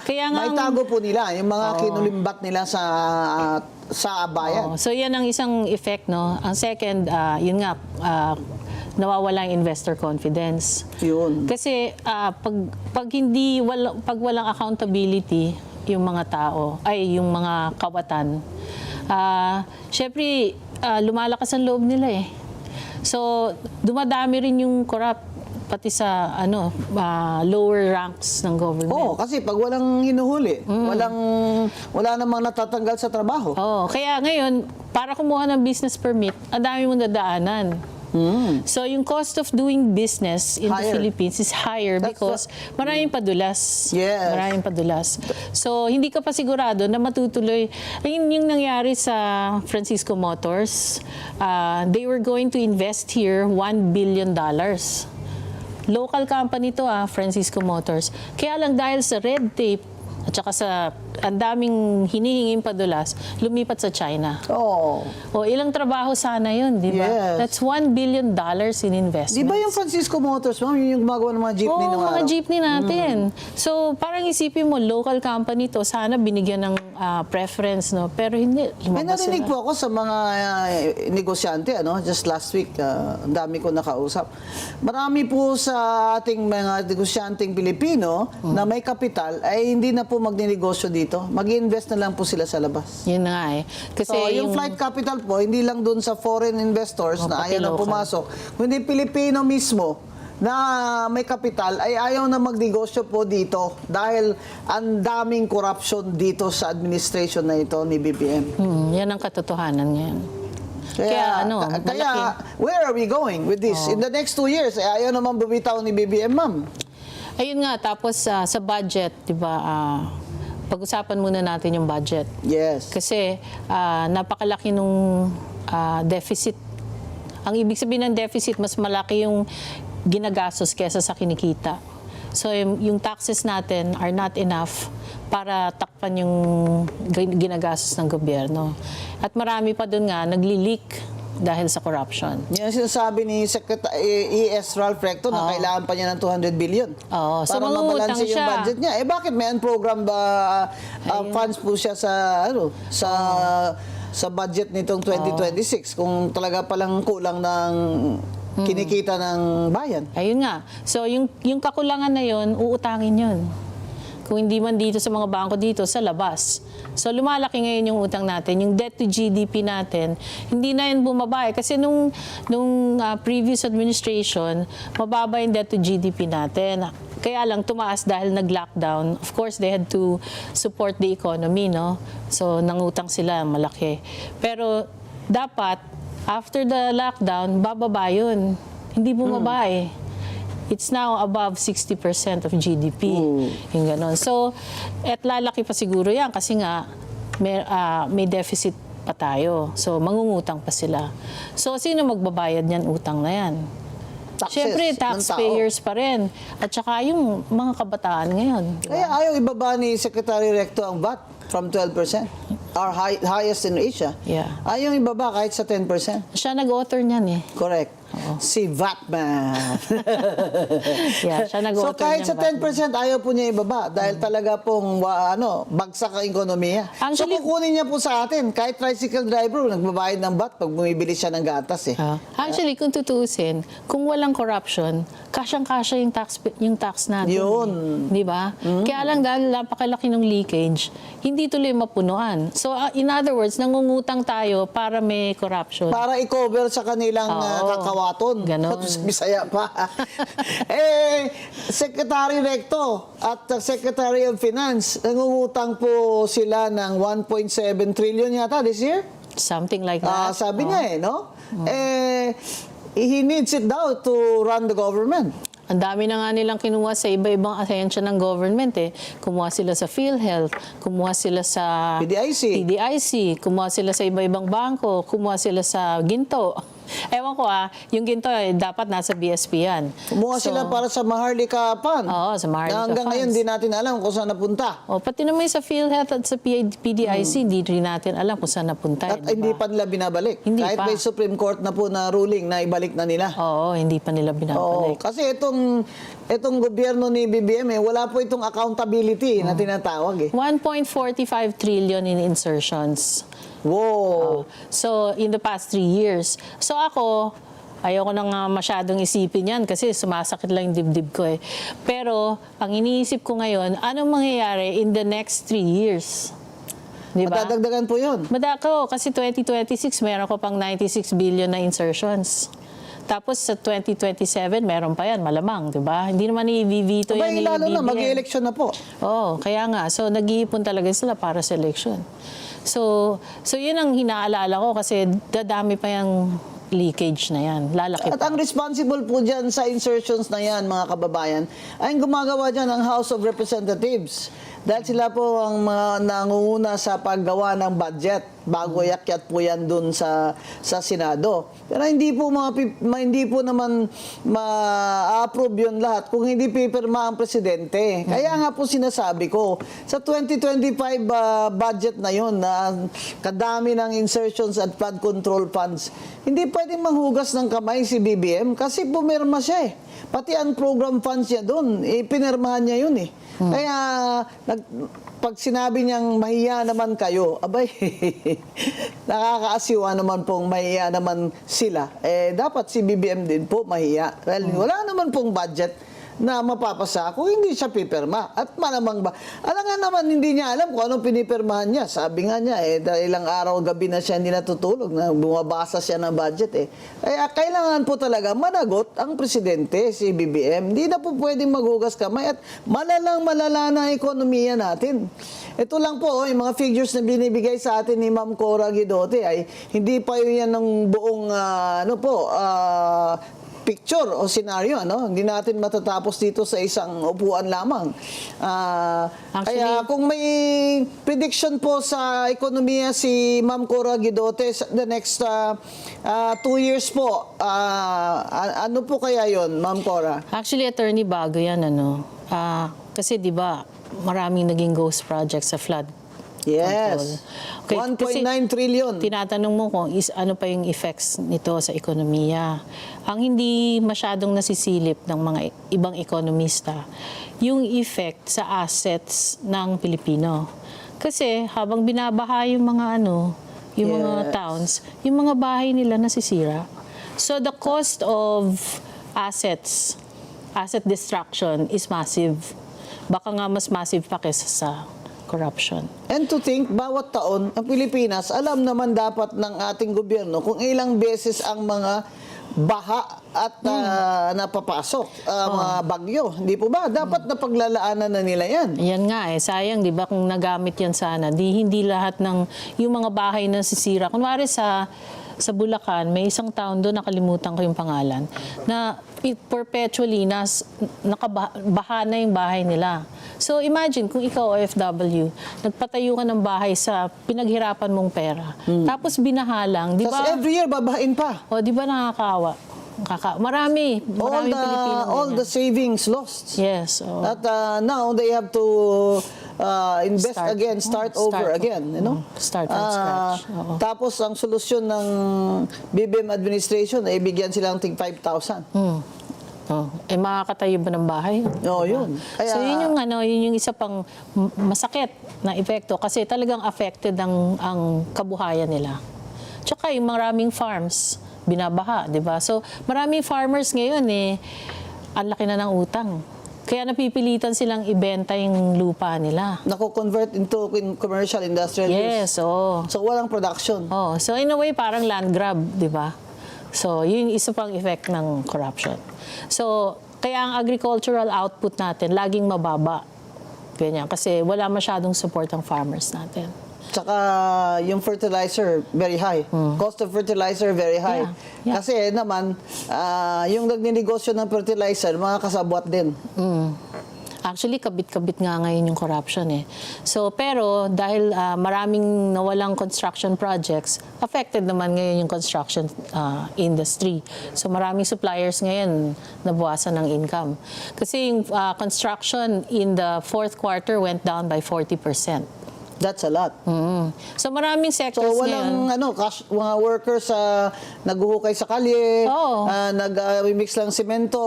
Kaya nga- maitago po nila yung mga kinulimbat nila sa bayan. So yan ang isang effect, no? Ang second, yun nga, nawawala yung investor confidence. Yun. Kasi pag walang accountability yung mga tao, yung mga kawatan, syempre lumalakas ang loob nila So dumadami rin yung corrupt pati sa lower ranks ng government. Kasi pag walang hinuhuli, wala namang natatanggal sa trabaho. Kaya ngayon, para kumuha ng business permit, ang dami mong dadaanan. So, yung cost of doing business in the Higher. Philippines is higher because maraming padulas. Yes. Maraming padulas. So, hindi ka pa sigurado na matutuloy. Ayun yung nangyari sa Francisco Motors. They were going to invest here $1 billion. Local company to Francisco Motors. Kaya lang dahil sa red tape at saka sa ang daming hinihinging padulas, lumipat sa China. Ilang trabaho sana yun, di ba? Yes. That's $1 billion in investment. Di ba yung Francisco Motors, ma'am, yun yung gumagawa ng mga jeepney nung mga araw? jeepney natin. So, parang isipin mo, local company to, sana binigyan ng preference, no? Pero hindi. May lumabas narinig sila. po ako sa mga negosyante, just last week, ang dami ko nakausap. Marami po sa ating mga negosyanteng Pilipino na may kapital ay hindi na po magninegosyo dito. Mag-invest na lang po sila sa labas. Yun na nga Kasi So, yung flight capital po, hindi lang dun sa foreign investors na pati ayaw na local. pumasok, kundi Pilipino mismo na may kapital ay ayaw na magnegosyo po dito dahil ang daming corruption dito sa administration na ito ni BBM. yan ang katotohanan ngayon. Kaya, Kaya, where are we going with this? In the next 2 years, ayaw naman bumitaw ni BBM, ma'am. Ayun nga, tapos sa budget, di ba, pag-usapan muna natin yung budget. Yes. Kasi napakalaki nung deficit. Ang ibig sabihin ng deficit, mas malaki yung ginagastos kesa sa kinikita. So yung taxes natin are not enough para takpan yung ginagastos ng gobyerno. At marami pa dun nga nagli-leak dahil sa corruption. Yan ang sinasabi ni Secretary E.S. Ralph Recto na kailangan pa niya ng 200 billion. So para mangungutang mabalanse yung siya. budget niya. Bakit may unprogram ba funds po siya sa budget nitong 2026 kung talaga palang kulang ng kinikita ng bayan? Ayun nga. So yung kakulangan na yon, uutangin yon. Kung hindi man dito sa mga bangko dito, sa labas. So lumalaki ngayon yung utang natin. Yung debt to GDP natin, hindi na yun bumaba. Kasi nung previous administration, mababa yung debt to GDP natin. Kaya lang tumaas dahil nag-lockdown. Of course, they had to support the economy, no? So nangutang sila, malaki. Pero dapat, after the lockdown, bababa yun. Hindi bumaba It's now above 60% of GDP. Yung ganon. So, at lalaki pa siguro yan kasi nga may deficit pa tayo. So, mangungutang pa sila. So, sino magbabayad niyan utang na yan? taxes Siyempre, ng tao. taxpayers pa rin. At saka yung mga kabataan ngayon. Di ba? Kaya ayaw ibaba ni Secretary Recto ang VAT from 12%. Our highest in Asia. Yeah. Ayaw ibaba kahit sa 10%. Siya nag-author niyan eh. Correct. Si Vatman. Yeah, siya So nag-author kahit sa niyang 10% ayaw po niya ibaba dahil talaga pong bagsak ang ekonomiya. Actually- so kukunin niya po sa atin, kahit tricycle driver, nagbabayad ng VAT pag bumibili siya ng gatas eh. Actually, kung tutuusin, kung walang corruption, kasyang-kasya yung tax natin. Yun. Di ba? Kaya lang dahil napakalaki ng leakage, hindi tuloy mapunuan. So, in other words, nangungutang tayo para may corruption. Para i-cover sa kanilang Oo. kakawaton. Ganon. Tapos Bisaya pa. Secretary Recto at Secretary of Finance, nangungutang po sila ng 1.7 trillion yata this year. Something like that. Sabi niya no? He needs it daw to run the government. Ang dami na nga nilang kinuha sa iba-ibang ahensya ng government eh. Kumuha sila sa PhilHealth, kumuha sila sa PDIC, kumuha sila sa iba-ibang bangko, kumuha sila sa Ginto. Ewan ko yung Ginto dapat nasa BSP yan. Kumuha sila para sa Maharlika Fund. Oo, sa Maharlika na hanggang ngayon, Funds. di natin alam kung saan napunta. Pati naman sa PhilHealth at sa PDIC, hindi rin natin alam kung saan napunta. At hindi pa nila binabalik. Hindi Kahit pa. may Supreme Court na po na ruling na ibalik na nila. Oo, hindi pa nila binabalik. Kasi itong gobyerno ni BBM, wala po itong accountability na tinatawag eh. 1.45 trillion in insertions. Wow! So, in the past 3 years. So, ako, ayoko nang masyadong isipin yan kasi sumasakit lang yung dibdib ko eh. Pero, ang iniisip ko ngayon, anong mangyayari in the next 3 years? Di ba? Madadagdagan po yun. Madako, kasi 2026, meron ko pang 96 billion na insertions. Tapos sa 2027, meron pa yan, malamang, di ba? Hindi naman i-veto yan Abay, ni lalo na, BBM. mag-election na po. Oo, kaya nga. So, nag-iipon talaga sila para sa election. So yun ang hinaalala ko kasi dadami pa yung leakage na yan. Lalaki At pa. ang responsible po dyan sa insertions na yan, mga kababayan, ay ang gumagawa dyan ang House of Representatives. Dahil sila po ang mga nangunguna sa paggawa ng budget bago yakyat po yan dun sa Senado. Pero hindi po hindi po naman ma-approve yun lahat kung hindi pipirma ang presidente. Kaya nga po sinasabi ko, sa 2025 budget na yun, na kadami ng insertions at flood control funds, hindi pwedeng manghugas ng kamay si BBM kasi pumirma siya eh. Pati ang program funds niya doon, pinirmahan niya yun eh. Kaya, pag sinabi niyang mahiya naman kayo, abay, nakakaasiwa naman pong mahiya naman sila. Dapat si BBM din po mahiya. Dahil wala naman pong budget na mapapasa kung hindi siya pipirma. At malamang ba, alam nga naman, hindi niya alam kung anong pinipirmahan niya. Sabi nga niya, dahil ilang araw gabi na siya hindi natutulog, na bumabasa siya ng budget Kaya kailangan po talaga managot ang presidente, si BBM. Hindi na po pwedeng maghugas kamay at malala na ang ekonomiya natin. Ito lang po, yung mga figures na binibigay sa atin ni Ma'am Cora Guidote ay hindi pa yun yan ng buong, picture o scenario, Hindi natin matatapos dito sa isang upuan lamang. Kaya kung may prediction po sa ekonomiya si Ma'am Cora Guidote sa the next 2 years po, ano po kaya yon, Ma'am Cora? Actually, attorney, bago yan, kasi di ba maraming naging ghost projects sa flood Yes. control. 1.9 trillion. Tinatanong mo kung ano pa yung effects nito sa ekonomiya. Ang hindi masyadong nasisilip ng mga ibang ekonomista, yung effect sa assets ng Pilipino. Kasi habang binabaha yung mga yung mga towns, yung mga bahay nila nasisira. So the cost of asset destruction is massive. Baka nga mas massive pa kaysa sa corruption. And to think, bawat taon, ang Pilipinas, alam naman dapat ng ating gobyerno kung ilang beses ang mga baha at napapasok, mga bagyo. Hindi po ba? Dapat na paglalaanan na nila yan. Yan nga sayang, di ba, kung nagamit yan sana, hindi lahat ng, yung mga bahay na sisira. Kunwari sa Bulacan, may isang town doon, nakalimutan ko yung pangalan, na perpetually nakabaha na yung bahay nila. So imagine kung ikaw OFW, nagpatayo ka ng bahay sa pinaghirapan mong pera, tapos binahalang, di ba? Tapos every year babahain pa. O di ba nakakaawa? Marami Pilipino. All ganyan. the savings lost. Yes. oo. That now they have to invest again, start over again, you know? Start from scratch. Oo. Tapos ang solusyon ng BBM administration ay bigyan silang tig 5,000. Oh, makakatayo ba ng bahay? Oo, yun. So yun yung isa pang masakit na epekto kasi talagang affected ang kabuhayan nila. Tsaka yung maraming farms binabaha, 'di ba? So maraming farmers ngayon ang laki na ng utang. Kaya napipilitan silang ibenta yung lupa nila. Nako-convert into commercial industrial Yes, use. oo. So walang production. Oh, so in a way parang land grab, 'di ba? So yun yung isa pang effect ng corruption. So kaya ang agricultural output natin laging mababa. Ganyan kasi wala masyadong support ang farmers natin. Tsaka yung fertilizer, very high. Cost of fertilizer, very high. Yeah. Kasi naman, yung nagninegosyo ng fertilizer, mga kasabwat din. Actually, kabit-kabit nga ngayon yung corruption So, pero dahil maraming nawalang construction projects, affected naman ngayon yung construction industry. So, maraming suppliers ngayon nabawasan ng income. Kasi yung construction in the fourth quarter went down by 40%. That's a lot. So, maraming So sectors walang ngayon. mga workers naghuhukay sa kalye, Oo. nag-mix lang simento.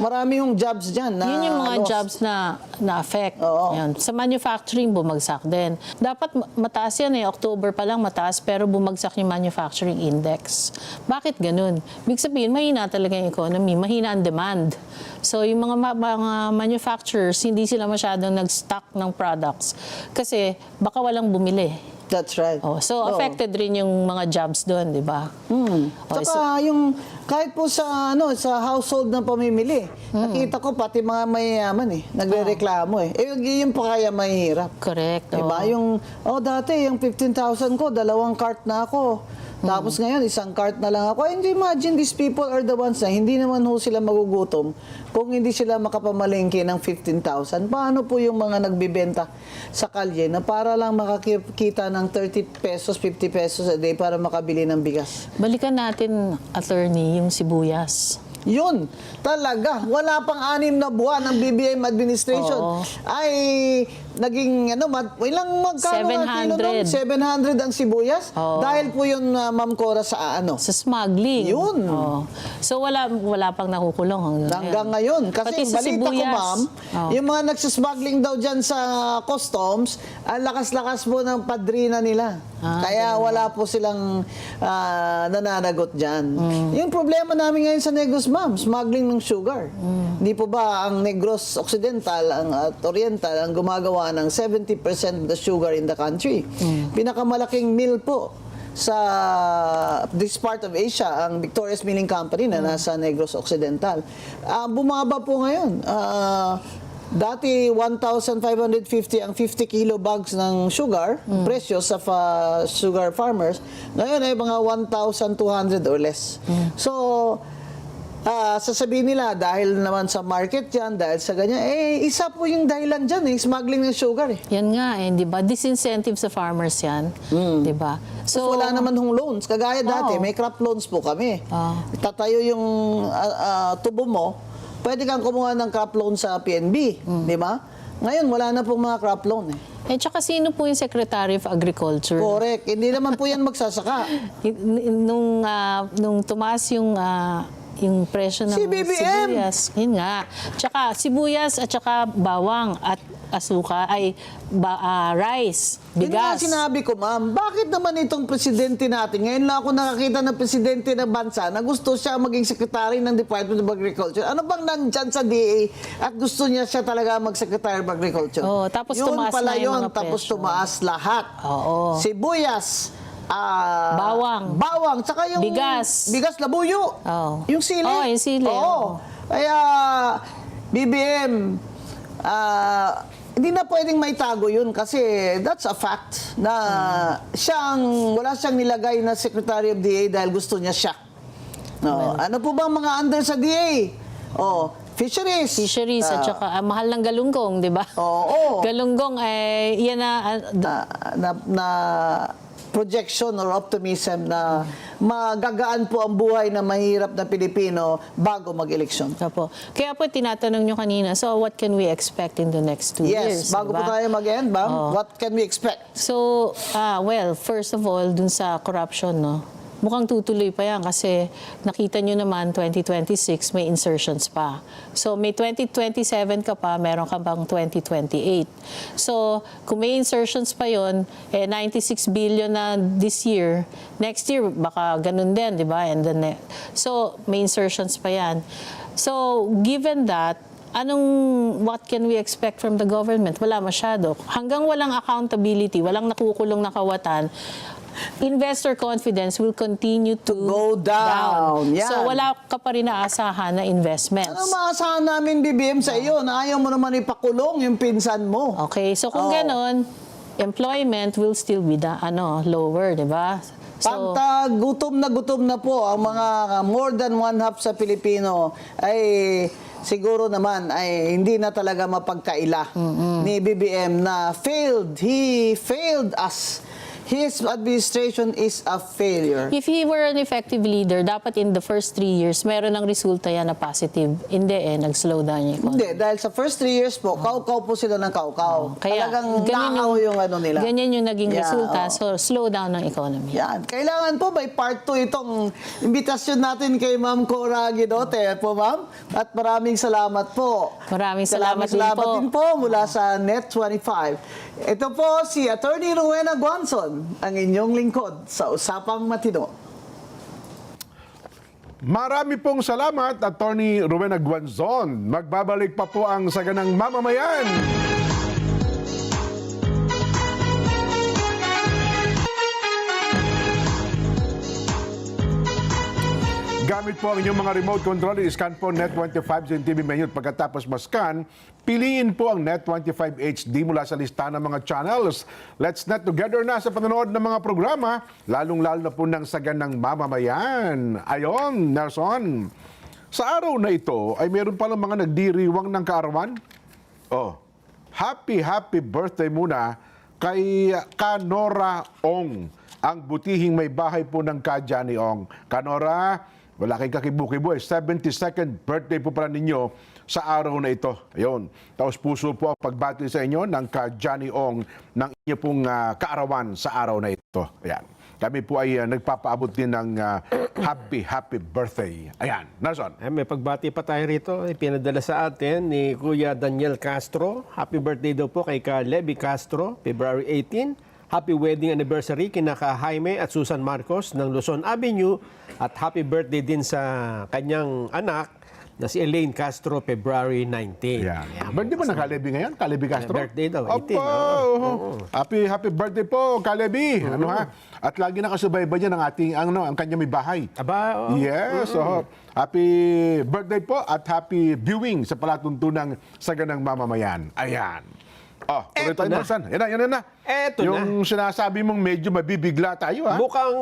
Marami yung jobs diyan na Yun yung mga lost. jobs na affect. Oo. Yan. Sa manufacturing, bumagsak din. Dapat mataas yan October pa lang mataas, pero bumagsak yung manufacturing index. Bakit ganun? Ibig sabihin, mahina talaga yung economy, mahina ang demand. So yung mga manufacturers, hindi sila masyadong nag-stock ng products kasi baka walang bumili. That's right. So affected rin yung mga jobs doon, di ba? Saka yung kahit po sa sa household na pamimili, nakita ko pati mga mayayaman nagrereklamo yung pa kaya mahirap. Correct. Diba? Yung dati yung 15,000 ko, 2 cart na ako. Tapos ngayon, 1 cart na lang ako. And imagine, these people are the ones na hindi naman sila magugutom kung hindi sila makapamalengke ng 15,000. Paano po yung mga nagbibenta sa kalye na para lang makakita ng 30 pesos, 50 pesos a day para makabili ng bigas? Balikan natin, attorney, yung sibuyas. Yun, talaga. Wala pang 6 na buwan ng BBM administration. Oo. Ay, naging, magkano nga kilo nun? 700 ang sibuyas? Oo. Dahil po yun, Ma'am Cora, sa Sa smuggling. Yun. So wala pang nakukulong Hanggang ngayon. Kasi Pati sa balita ko, sibuyas. ma'am, yung mga nagsismuggling daw dyan sa customs, ang lakas-lakas po ng padrina nila. Kaya wala po silang nananagot dyan. Yung problema namin ngayon sa Negros, ma'am, smuggling ng sugar. Hindi po ba ang Negros Occidental at Oriental ang gumagawa ng 70% of the sugar in the country? Pinakamalaking mill po sa this part of Asia, ang Victoria's Milling Company na nasa Negros Occidental. Bumaba po ngayon. Dati 1,550 ang 50 kilo bags ng sugar, presyo sa sugar farmers. Ngayon ay mga 1,200 or less. So, sasabihin nila dahil naman sa market yan, dahil sa ganyan, isa po yung dahilan dyan, smuggling ng sugar. Yan nga di ba? Disincentive sa farmers yan. Di ba? So, wala naman hong loans. Kagaya dati, may crop loans po kami. Tatayo yung tubo mo, pwede kang kumuha ng crop loan sa PNB. Di ba? Ngayon, wala na pong mga crop loan. Tsaka sino po yung Secretary of Agriculture? Correct. Hindi naman po yan magsasaka. Nung tumaas yung presyo ng Si BBM. sibuyas. Yun nga. Tsaka sibuyas at tsaka bawang at asuka ay rice, Yun nga bigas. sinabi ko, ma'am, bakit naman itong presidente natin, ngayon lang ako nakakita ng presidente ng bansa na gusto siya maging secretary ng Department of Agriculture. Ano bang nandyan sa DA at gusto niya siya talaga mag-secretary of Agriculture? Tapos yun tumaas pala na yung yun, mga tapos presyo. tumaas lahat. Sibuyas, bawang, tsaka yung Bigas, labuyo. Yung sili. Yung sili. Kaya, BBM, hindi na pwedeng maitago yun kasi that's a fact na wala siyang nilagay na Secretary of DA dahil gusto niya siya. Ano po bang mga under sa DA? Fisheries. At saka mahal ng galunggong, di ba? Oo. Galunggong ay yan projection or optimism na magagaan po ang buhay ng mahirap na Pilipino bago mag-eleksyon. Opo. Kaya po tinatanong nyo kanina, so what can we expect in the next 2 years? Yes, bago po diba? tayo mag-end, ma'am, what can we expect? So, well, first of all, dun sa corruption, no? Mukhang tutuloy pa yan kasi nakita nyo naman 2026 may insertions pa. So may 2027 ka pa, meron ka bang 2028. So kung may insertions pa yon, 96 billion na this year, next year baka ganun din, di ba? And then, so may insertions pa yan. So given that, what can we expect from the government? Wala masyado. Hanggang walang accountability, walang nakukulong na kawatan, investor confidence will continue to go down. Yan. So wala ka pa rin naasahan na investments. Ano maasahan namin, BBM, sa iyo na ayaw mo naman ipakulong yung pinsan mo? Okay, so kung ganon, employment will still be lower, di ba? So, Pagka gutom na po ang mga more than one half sa Pilipino, ay siguro naman ay hindi na talaga mapagkaila ni BBM na he failed us. His administration is a failure. if he were an effective leader, dapat in the first 3 years, meron ng resulta yan na positive. Hindi nag-slow down yung economy. Hindi, dahil sa first 3 years po, kaukaw po sila ng kaukaw. Kaya, talagang nakaw yung ano nila. Ganyan yung naging Yeah, resulta. So, slow down ng economy. Yan. Kailangan po may part 2 itong imbitasyon natin kay Ma'am Cora Guidote po, ma'am. At maraming salamat po. Maraming salamat din po. Mula sa Net25. Ito po si Attorney Rowena Guanzon, ang inyong lingkod sa Usapang Matino. Marami pong salamat, Attorney Rowena Guanzon. Magbabalik pa po ang Saganang Mamamayan. Gamit po ang inyong mga remote control, i-scan po Net25 sa TV menu at pagkatapos ma-scan, piliin po ang Net25 HD mula sa listahan ng mga channels. Let's net together na sa panonood ng mga programa, lalong-lalo na po ng Saganang Mamamayan. Ayon, Nelson. Sa araw na ito ay meron palang mga nagdiriwang ng kaarawan. Oh, happy birthday muna kay Kanora Ong, ang butihing may bahay po ng Kadyani Ong. Kanora, wala kayong kakibu-kibu 72nd birthday po pala ninyo sa araw na ito. Ayun. Taos puso po ang pagbati sa inyo ng Kadyani Ong ng inyo pong kaarawan sa araw na ito. Ayan. Kami po ay nagpapaabot din ng happy birthday. Ayan. Nelson. May pagbati pa tayo rito. Pinadala sa atin ni Kuya Daniel Castro. Happy birthday daw po kay Ka Levi Castro, February 18. Happy wedding anniversary kina Ka Jaime at Susan Marcos ng Luzon Avenue. At happy birthday din sa kanyang anak na si Elaine Castro, February 19. Yan. Birthday mo na Kalebi ngayon? Kalebi Castro? Birthday daw, 18. Opo. Happy birthday po, Kalebi. Ano ha? At lagi nakasubaybay niya ng ating ang kanya may bahay. Aba, Yes. Happy birthday po at happy viewing sa palatuntunang Saganang Mamamayan. Ayan. Tuloy tayo, Nelson. Yan na. Eto Yung sinasabi mong medyo mabibigla tayo, ha? mukhang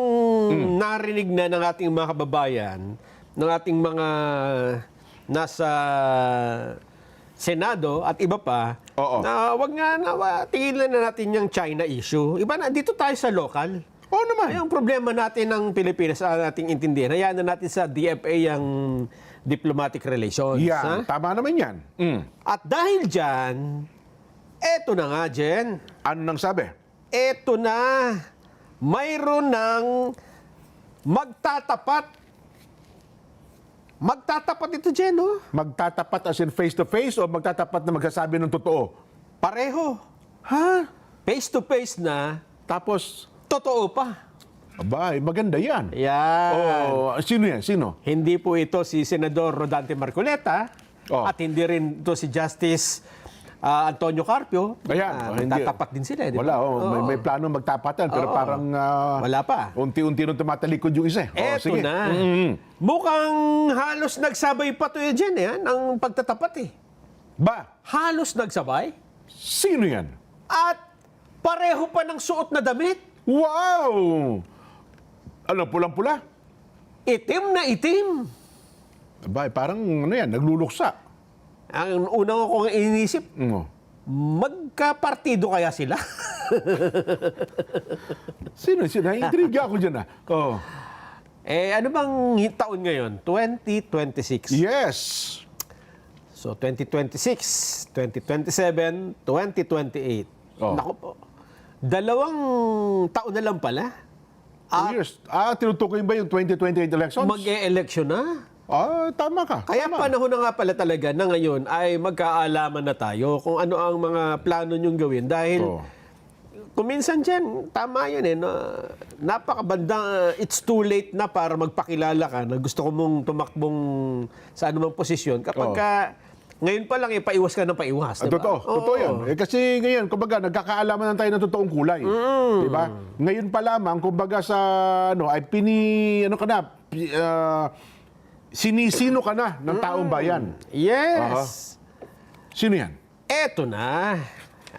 narinig na ng ating mga kababayan, ng ating mga nasa Senado at iba pa, Oo. na wag nga tigilan na natin yung China issue. Iba na, dito tayo sa local. Oo naman. Yung problema natin ng Pilipinas, sa ating intindihan, hayaan na natin sa DFA yung diplomatic relations. Yan. Ha? Tama naman yan. At dahil dyan, eto na nga, Jen. Ano nang sabi? Eto na, mayroon ng magtatapat. Magtatapat ito, Jen, no? Magtatapat as in face-to-face o magtatapat na magsasabi ng totoo? Pareho. Ha? Face-to-face na, Tapos, totoo pa. abay, maganda yan. Yan. Sino yan? Sino? Hindi po ito si Senador Rodante Marcoleta at hindi rin ito si Justice Antonio Carpio. Ayan. Tatapat din sila. Di ba? Wala, may plano magtapatan pero parang Wala pa. unti-unti nung tumatalikod yung isa. Eto Sige. na. Mukhang halos nagsabay pa to yan, ang pagtatapat eh. Ba, Halos nagsabay. sino yan? At pareho pa ng suot na damit. Wow! Ano, pulang-pula? Itim na itim. Abay, parang ano yan, nagluluksa. Ang unang kong inisip, magkapartido kaya sila? Sino? Naiintriga ako dyan Oh. Ano bang taon ngayon? 2026. Yes. So, 2026, 2027, 2028. Oh. Naku po. 2 taon na lang pala. 2 years. Tinutukoy ba yung 2028 elections? Mag-e-election na. Tama ka. Kaya Tama. panahon na nga pala talaga na ngayon ay magkaalaman na tayo kung ano ang mga plano nyong gawin. Dahil Oh. kung minsan dyan, tama yun napakabandang, it's too late na para magpakilala ka na gusto ko mong tumakbong sa anumang posisyon. Kapag ngayon pa lang, paiwas ka ng paiwas. Diba? Totoo yan. Kasi ngayon, kumbaga, nagkakaalaman na tayo ng totoong kulay. Diba? Ngayon pa lamang, kumbaga sa, sinisino ka na ng taong bayan. Yes. Sino yan? Eto na.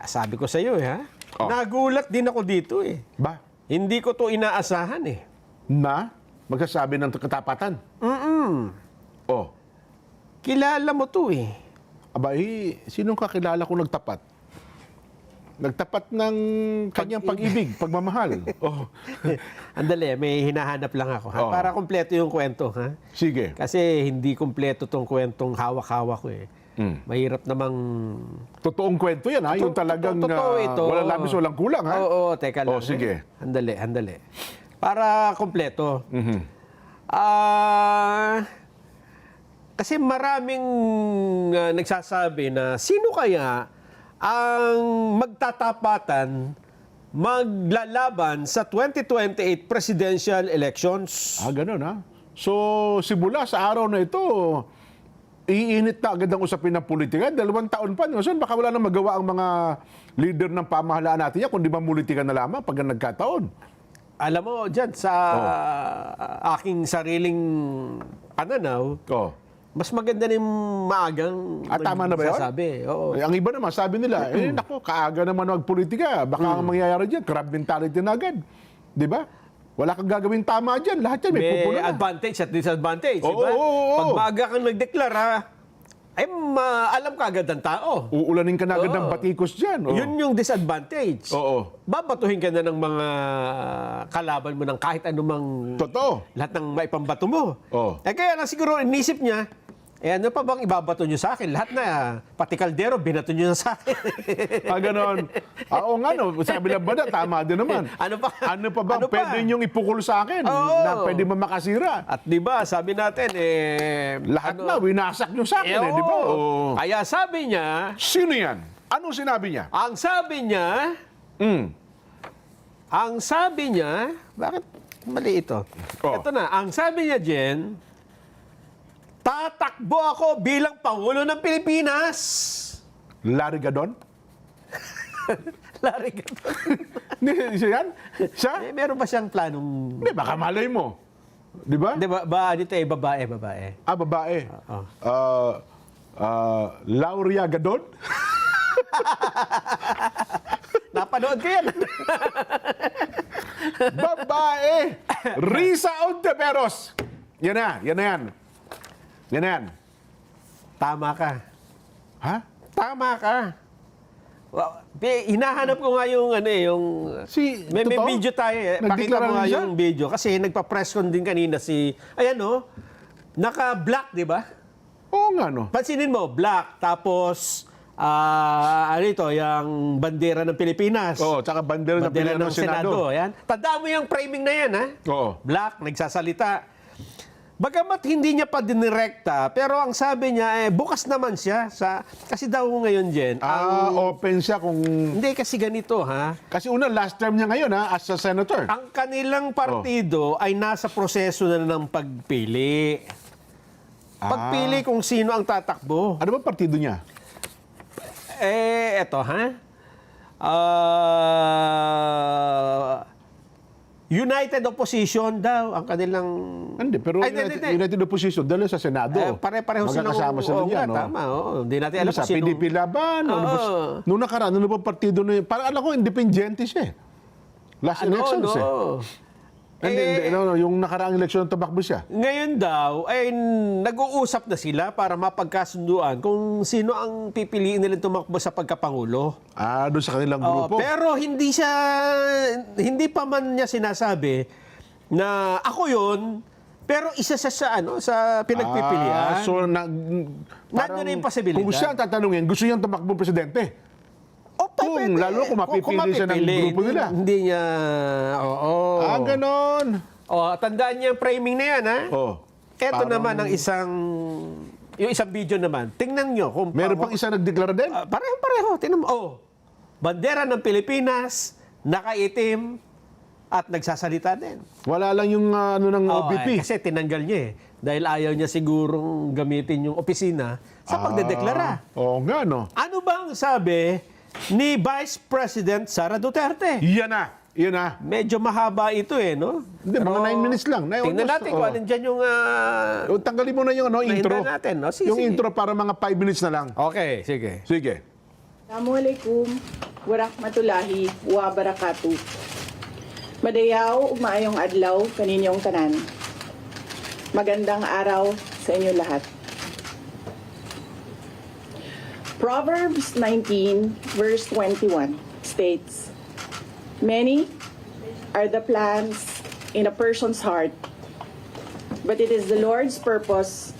Sabi ko sa iyo, ha? Oh. Nagulat din ako dito, Ba? Hindi ko to inaasahan, Na magsasabi ng katapatan. Oh. Kilala mo to, Aba, sinong kakilala ko nagtapat? Nagtapat ng kanyang pag-ibig, pagmamahal. Oh. Andali, may hinahanap lang ako, ha? Oh. Para kumpleto yung kwento, ha? Sige. Kasi hindi kumpleto tong kwentong hawak-hawak ko, Mahirap namang... Totoong kwento yan, ha? Yung talagang Totoo ito. walang labis, walang kulang, ha? Oo, teka lang. Oh, sige. Handali. Para kumpleto. Kasi maraming nagsasabi na sino kaya ang magtatapatan maglalaban sa 2028 presidential elections? Ganun, ha? So, simula sa araw na ito, iinit na agad ang usapin ng politika. 2 taon pa. So, baka wala nang magawa ang mga leader ng pamahalaan natin yan, kundi mamulitikan na lamang pag nagkataon. Alam mo, dyan, sa aking sariling pananaw, mas maganda rin maagang tama na ba yun? magsasabi. Oo. Ang iba naman, sabi nila, naku, kaaga naman magpolitika. Baka ang mangyayari dyan, crab mentality na agad. Di ba? Wala kang gagawin tama dyan. Lahat yan, may pupuno na. Advantage at disadvantage. Oo, diba? oo. Pag maaga kang nagdeklara, ay alam ka agad ng tao. Uulanin ka na agad ng batikos dyan. Yun yung disadvantage. Oo. Babatuhin ka na ng mga kalaban mo ng kahit anumang... Totoo. Lahat ng maipambato mo. Oo. Kaya lang siguro inisip niya, ano pa bang ibabato niyo sa akin? Lahat na, pati kaldero, binato niyo na sa akin. Ganon. Oo nga, no. Sabi lang ba na, tama din naman. Ano pa? Ano pa bang Ano pa? pwede niyong ipukul sa akin Oo. na pwede mamakasira? At di ba, sabi natin, Lahat na, winasak niyo sa akin, di ba? oo. Oo. Kaya sabi niya, Sino yan? Anong sinabi niya? ang sabi niya, bakit mali ito? Oh. Ito na, ang sabi niya, Jen, tatakbo ako bilang Pangulo ng Pilipinas. Larry Gadon? Larry Gadon. Siya yan? Siya? Meron ba siyang planong... Hindi, baka malay mo. Di ba? Di ba, dito babae. Babae. Lauria Gadon? Napanood ko yan. Babae! Risa Ontiveros! Yan na yan. Tama ka. Ha? Tama ka. Hinahanap ko nga yung may totoo? video tayo. Pakita Nagdeklara mo nga rin siya? yung video. Kasi nagpa-press con din kanina naka-black, di ba? Oo nga, no. Pansinin mo, black. Tapos, yung bandera ng Pilipinas. Oo, tsaka bandera ng Senado. Yan. Tandaan mo yung framing na yan, ha? Oo. Black, nagsasalita. Bagamat hindi niya pa dinirekta, pero ang sabi niya, bukas naman siya. Kasi daw ngayon, Jen, Open siya kung... hindi kasi ganito, ha? Kasi last term niya ngayon, as a senator. Ang kanilang partido ay nasa proseso na ng pagpili. Pagpili kung sino ang tatakbo. Ano ba partido niya? Eto, ha? United Opposition daw ang kanilang... Hindi, pero United Opposition, dahil sa Senado. Pare-pareho silang... Magkakasama sila Oo niyan, nga, no? tama. Hindi natin alam Sa kung sino... PDP laban? Nung nakaraan, ano ba partido na yun? Parang alam ko, independente siya. Last elections, Hindi, no, yung nakaraang eleksyon tumakbo siya. Ngayon daw, ay nag-uusap na sila para mapagkasunduan kung sino ang pipiliin nila tumakbo sa pagkapangulo. Doon sa kanilang grupo. Pero hindi pa man niya sinasabi na ako yun, pero isa sa pinagpipilian. So, Nandun na yung posibilidad. Kung siya ang tatanungin, gusto niyang tumakbo presidente. Pwede. Lalo kung mapipili siya ng grupo nila. Hindi niya, Ganon. tandaan niya yung framing na yan, ha? Ito Parang- naman ang yung isang video naman. Tingnan nyo. Kung Meron pang isa nagdeklara din? pareho. Tingnan mo. Bandera ng Pilipinas, nakaitim, at nagsasalita din. Wala lang yung ng OBP. Kasi tinanggal niya Dahil ayaw niya sigurong gamitin yung opisina sa pagdedeklara. Oo nga, no? Ano bang sabi ni Vice President Sara Duterte? Yan na. Medyo mahaba ito no? Hindi, mga 9 minutes lang. Tingnan natin kung alin dyan yung... Tanggalin mo na yung intro. natin, no? Sige. Yung intro para mga 5 minutes na lang. Okay, sige. Sige. Assalamualaikum warahmatullahi wabarakatuh. Madayaw ug maayong adlaw kaninyong tanan. Magandang araw sa inyo lahat. Proverbs 19 verse 21 states, "Many are the plans in a person's heart, but it is the Lord's purpose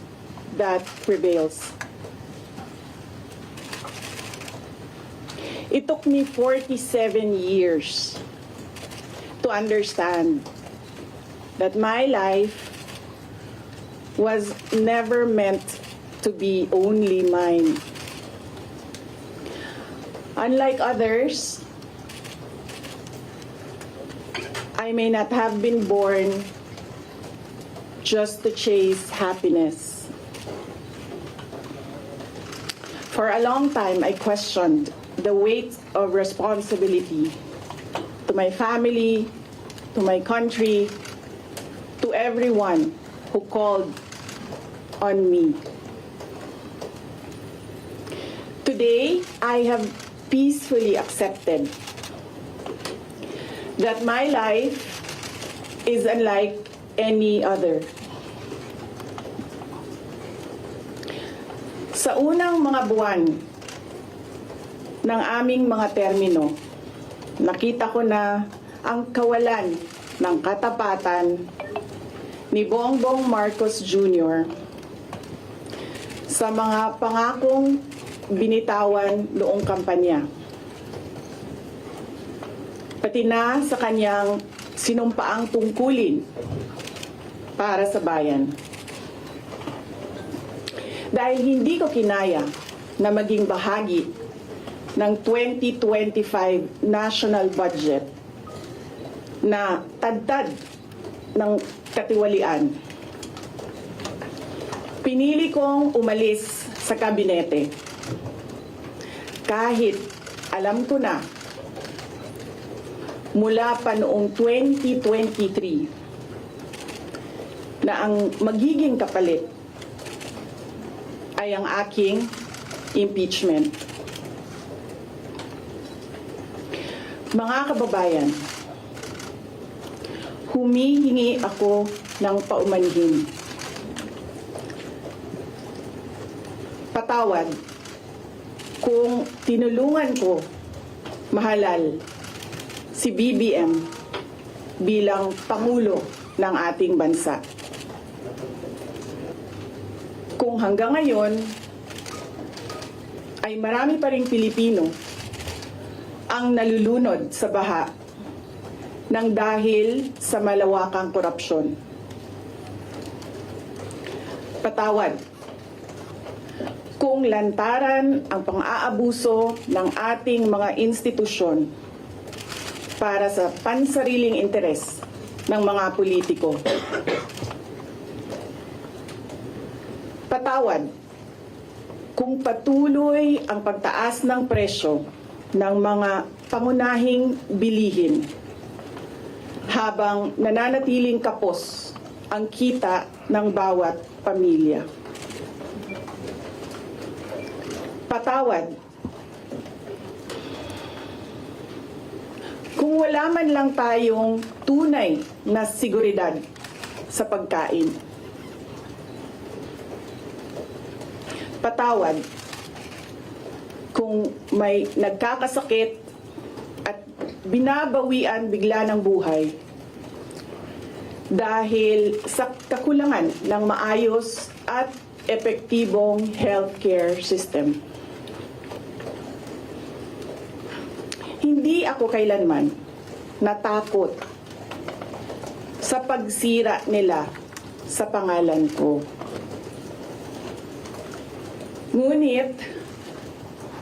that prevails." It took me 47 years to understand that my life was never meant to be only mine. Unlike others, I may not have been born just to chase happiness. For a long time, I questioned the weight of responsibility to my family, to my country, to everyone who called on me. Today, I have peacefully accepted that my life is unlike any other. Sa unang mga buwan ng aming mga termino, nakita ko na ang kawalan ng katapatan ni Bongbong Marcos Jr. sa mga pangakong binitawan noong kampanya. Pati na sa kanyang sinumpaang tungkulin para sa bayan. Dahil hindi ko kinaya na maging bahagi ng 2025 national budget na tadtad ng katiwalian. Pinili kong umalis sa kabinete kahit alam ko na mula pa noong 2023 na ang magiging kapalit ay ang aking impeachment. Mga kababayan, humihingi ako ng paumanhin. Patawad kung tinulungan ko mahalal si BBM bilang Pangulo ng ating bansa. Kung hanggang ngayon ay marami pa ring Pilipino ang nalulunod sa baha ng dahil sa malawakang korupsyon. Patawad kung lantaran ang pang-aabuso ng ating mga institusyon para sa pansariling interes ng mga politiko. Patawad kung patuloy ang pagtaas ng presyo ng mga pangunahing bilihin habang nananatiling kapos ang kita ng bawat pamilya. Patawad kung wala wala man lang tayong tunay na seguridad sa pagkain. Patawad kung may nagkakasakit at binabawian bigla ng buhay dahil sa kakulangan ng maayos at epektibong healthcare system. Hindi ako kailanman natakot sa pagsira nila sa pangalan ko. Ngunit,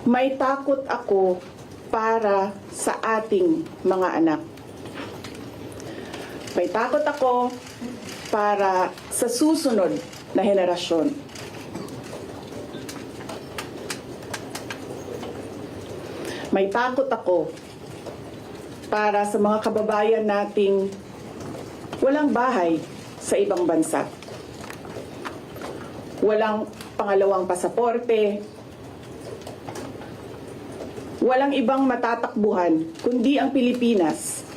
may takot ako para sa ating mga anak. May takot ako para sa susunod na henerasyon. May takot ako para sa mga kababayan nating walang bahay sa ibang bansa. Walang pangalawang pasaporte, walang ibang matatakbuhan kundi ang Pilipinas.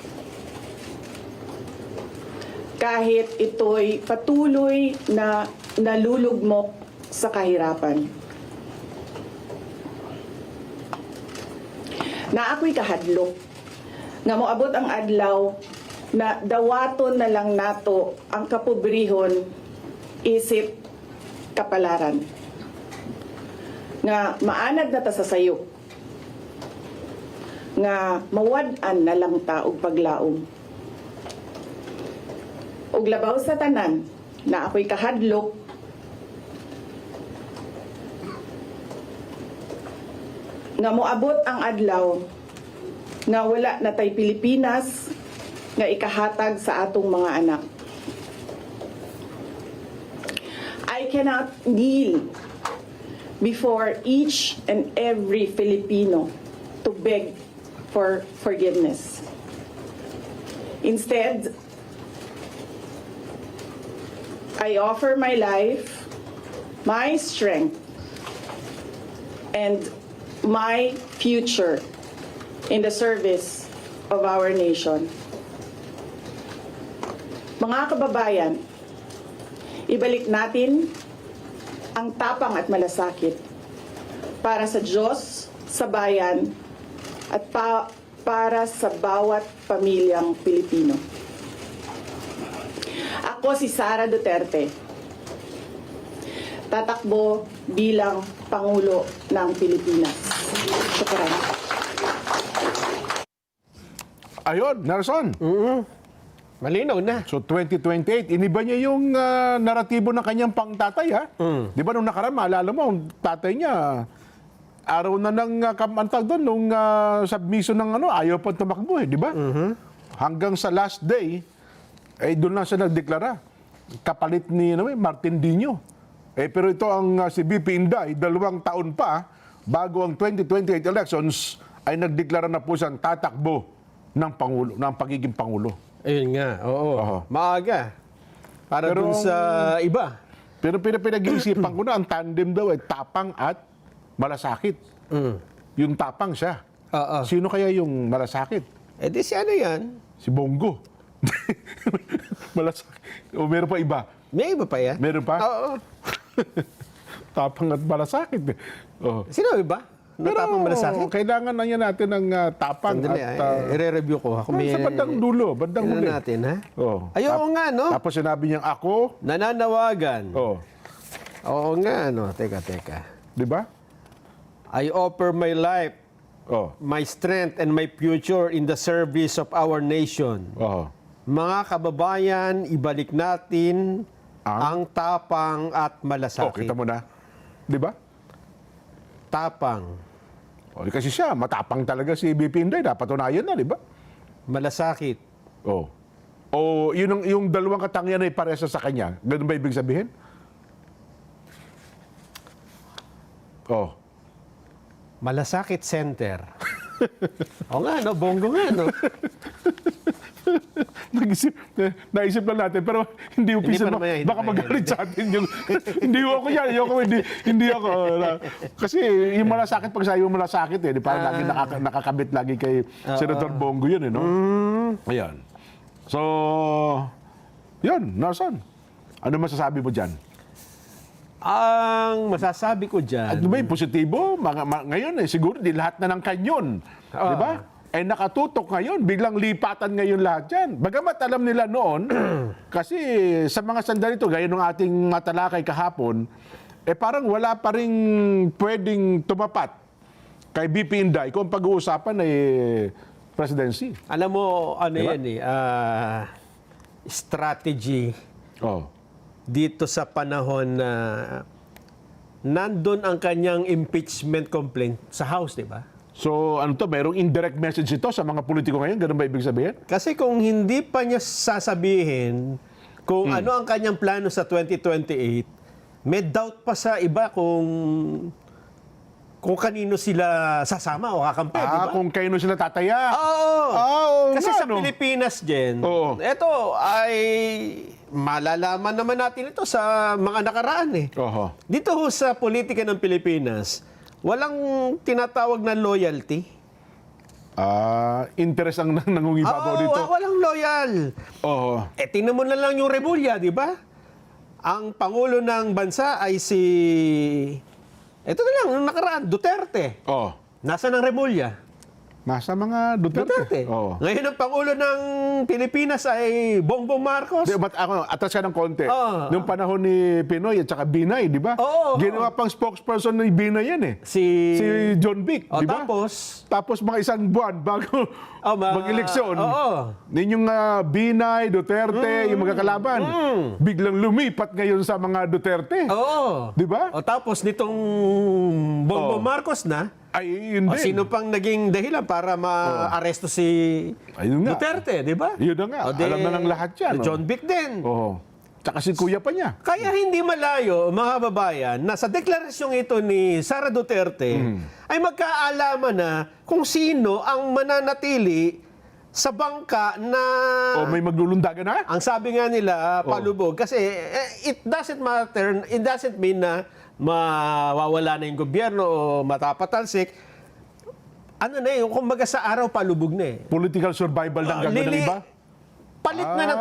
Kahit ito'y patuloy na nalulugmok sa kahirapan. Na ako'y kahadlok, nga moabot ang adlaw na dawaton na lang nato ang kapobrihon isip kapalaran. Nga maanad na ta sa sayop. Nga mawad-an na lang ta og paglaom. Og labaw sa tanan na ako'y kahadlok, nga moabot ang adlaw nga wala na tay Pilipinas nga ikahatag sa atong mga anak. I cannot kneel before each and every Filipino to beg for forgiveness. Instead, I offer my life, my strength, and my future in the service of our nation. Mga kababayan, ibalik natin ang tapang at malasakit para sa Diyos, sa bayan, at para sa bawat pamilyang Pilipino. Ako si Sara Duterte, tatakbo bilang Pangulo ng Pilipinas. Shukran. Ayun, Nelson. Malinaw na. So 2028, iniba niya yung naratibo ng kanyang pangtatay, ha? Di ba nung nakaraan, maalala mo, ang tatay niya, araw na ng kamantag doon, nung submission ng ayaw pa tumakbo, di ba? Hanggang sa last day, doon lang siya nagdeklara. Kapalit ni Martin Dino. Pero ito ang si BP Inday, 2 taon pa, bago ang 2028 elections, ay nagdeklara na po siyang tatakbo ng Pangulo, ng pagiging Pangulo. Ayun nga, oo. Oho. Maaga. Para Pero- dun sa iba. Pero pinag-iisipan ko na, ang tandem daw ay tapang at malasakit. Yung tapang siya. Oo. Sino kaya yung malasakit? Eh di si ano yan? Si Bongo. Malasakit. O meron pa iba? May iba pa yan? Meron pa? Oo. Tapang at malasakit. Oh. Sino iba? Natapang malasakit? Kailangan na yan natin ng tapang Sandali, at... i-review ko. Ako sa bandang dulo, bandang Ano huli. natin, ha? Oh. Ayoko nga, no? Tapos sinabi niyang ako, Nananawagan. oh, Oo nga, no? Teka. di ba? I offer my life, Oh, my strength, and my future in the service of our nation. oh. Mga kababayan, ibalik natin ang tapang at Oh, malasakit. kita mo na. Di ba? Tapang, Oh, kasi siya, matapang talaga si BP Inday. Napatunayan na, di ba? malasakit. Oh. O yung dalawang katangian ay paresa sa kanya. Ganun ba ibig sabihin? Oh. Malasakit Center. O nga, no? Bongo nga, no? naisip lang natin, pero hindi pa umpisa, naman yan, hindi baka pa yan. magalit sa atin yung, hindi ako yan, hindi ako. Kasi yung malasakit, pag sayo yung malasakit eh, di parang lagi nakakabit lagi kay Senator Bongo yun eh, no? Ayan. So, yun, Nelson. Ano masasabi mo dyan? Ang masasabi ko dyan, At ba yung positibo? Ngayon eh, siguro di lahat na ng kanyon. Di ba? Eh nakatutok ngayon, biglang lipatan ngayon lahat yan. Bagamat alam nila noon, kasi sa mga sandali ito, gaya ng ating matalakay kahapon, eh parang wala pa rin pwedeng tumapat kay BP Inday kung pag-uusapan ay presidency. alam mo, ano Diba? yan eh, strategy Oh. dito sa panahon na nandun ang kanyang impeachment complaint sa House, di ba? So ano to, mayroong indirect message ito sa mga politiko ngayon? Ganun ba ibig sabihin? Kasi kung hindi pa niya sasabihin kung ano ang kanyang plano sa 2028, may doubt pa sa iba kung kanino sila sasama o kakampi, di ba? Kung kayo sila tataya. Oo. Kasi nga, sa no? Pilipinas, Jen, Oo. ito ay malalaman naman natin ito sa mga nakaraan eh. Oho. Dito ho sa politika ng Pilipinas, walang tinatawag na loyalty. Interest ang nangungibabaw Oo, dito. walang loyal. Oo. Tingnan mo na lang yung Rebulya, di ba? Ang Pangulo ng bansa ay si... Ito na lang, nung nakaraan, Duterte. Oh. Nasaan ang Rebulya? Nasa mga Duterte. Oo. Ngayon ang Pangulo ng Pilipinas ay Bongbong Marcos. Di, but ako, atas ka ng konti. Oo. Nung panahon ni Pinoy at saka Binay, di ba? Oo. Ginawa pang spokesperson ni Binay yan eh. Si John Vic, di ba? Tapos mga isang buwan bago mag-eleksyon. Oo. Ninyong Binay, Duterte, yung mga kalaban, biglang lumipat ngayon sa mga Duterte. Oo. Di ba? O tapos nitong Bongbong Marcos na, Ay, yun o din. sino pang naging dahilan para ma-aresto si Ayun nga. Duterte, di ba? Yun na nga. O Alam na ng lahat yan. John Vic din. Oo. Tsaka si kuya pa niya. Kaya hindi malayo, mga babayan, na sa deklarasyong ito ni Sara Duterte, ay magkaalaman na kung sino ang mananatili sa bangka na... O may maglulundagan na? Ang sabi nga nila, palubog, kasi it doesn't matter, it doesn't mean na mawawala na yung gobyerno o matapatalsik. Ano na yung kumbaga sa araw, palubog na eh. Political survival ng gagawin ng iba? Palit na ng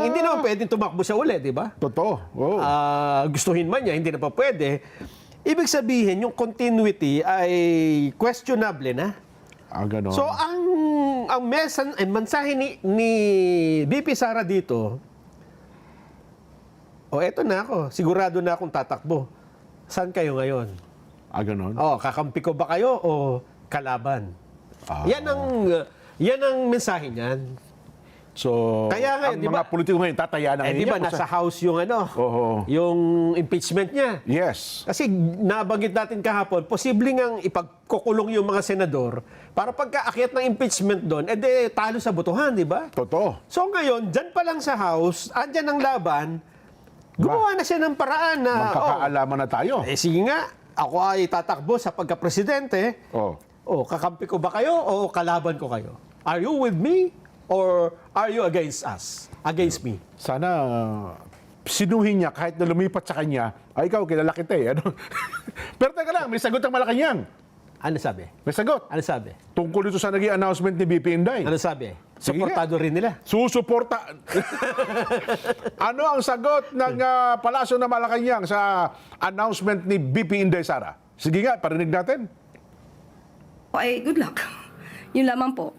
hindi naman pwedeng tumakbo siya ulit, di ba? Totoo. Oo. Gustuhin man niya, hindi na pa pwede. Ibig sabihin, yung continuity ay questionable na. Ganon. So, ang mensahe ni BP Sara dito, eto na ako, sigurado na akong tatakbo. Saan kayo ngayon? Ganon. Kakampi ko ba kayo o kalaban? Yan ang mensahe niyan. So, Kaya nga, ang di mga ba- politiko ngayon, tataya na Di ba, nasa House yung Oo. yung impeachment niya. Yes. Kasi nabanggit natin kahapon, posibleng ang ipagkukulong yung mga senador para pagkaakyat ng impeachment doon, talo sa botohan, di ba? Totoo. So ngayon, dyan pa lang sa House, andyan ang laban, gumawa na siya ng paraan na, Magkakaalaman na tayo. sige nga, ako ay tatakbo sa pagka-presidente, kakampi ko ba kayo o kalaban ko kayo? Are you with me or are you against us? Against me? Sana sinuhin niya kahit na lumipat sa kanya, ikaw, kilala kita eh. Ano? Pero teka lang, may sagot ang Malacanang. Ano sabi? May sagot. Ano sabi? Tungkol ito sa naging announcement ni BP Inday. Ano sabi? Sige Suportado rin nila. Susuporta. Ano ang sagot ng Palasyo ng Malacanang sa announcement ni BP Inday Sara? Sige nga, parinig natin. Ay, good luck. Yun lamang po.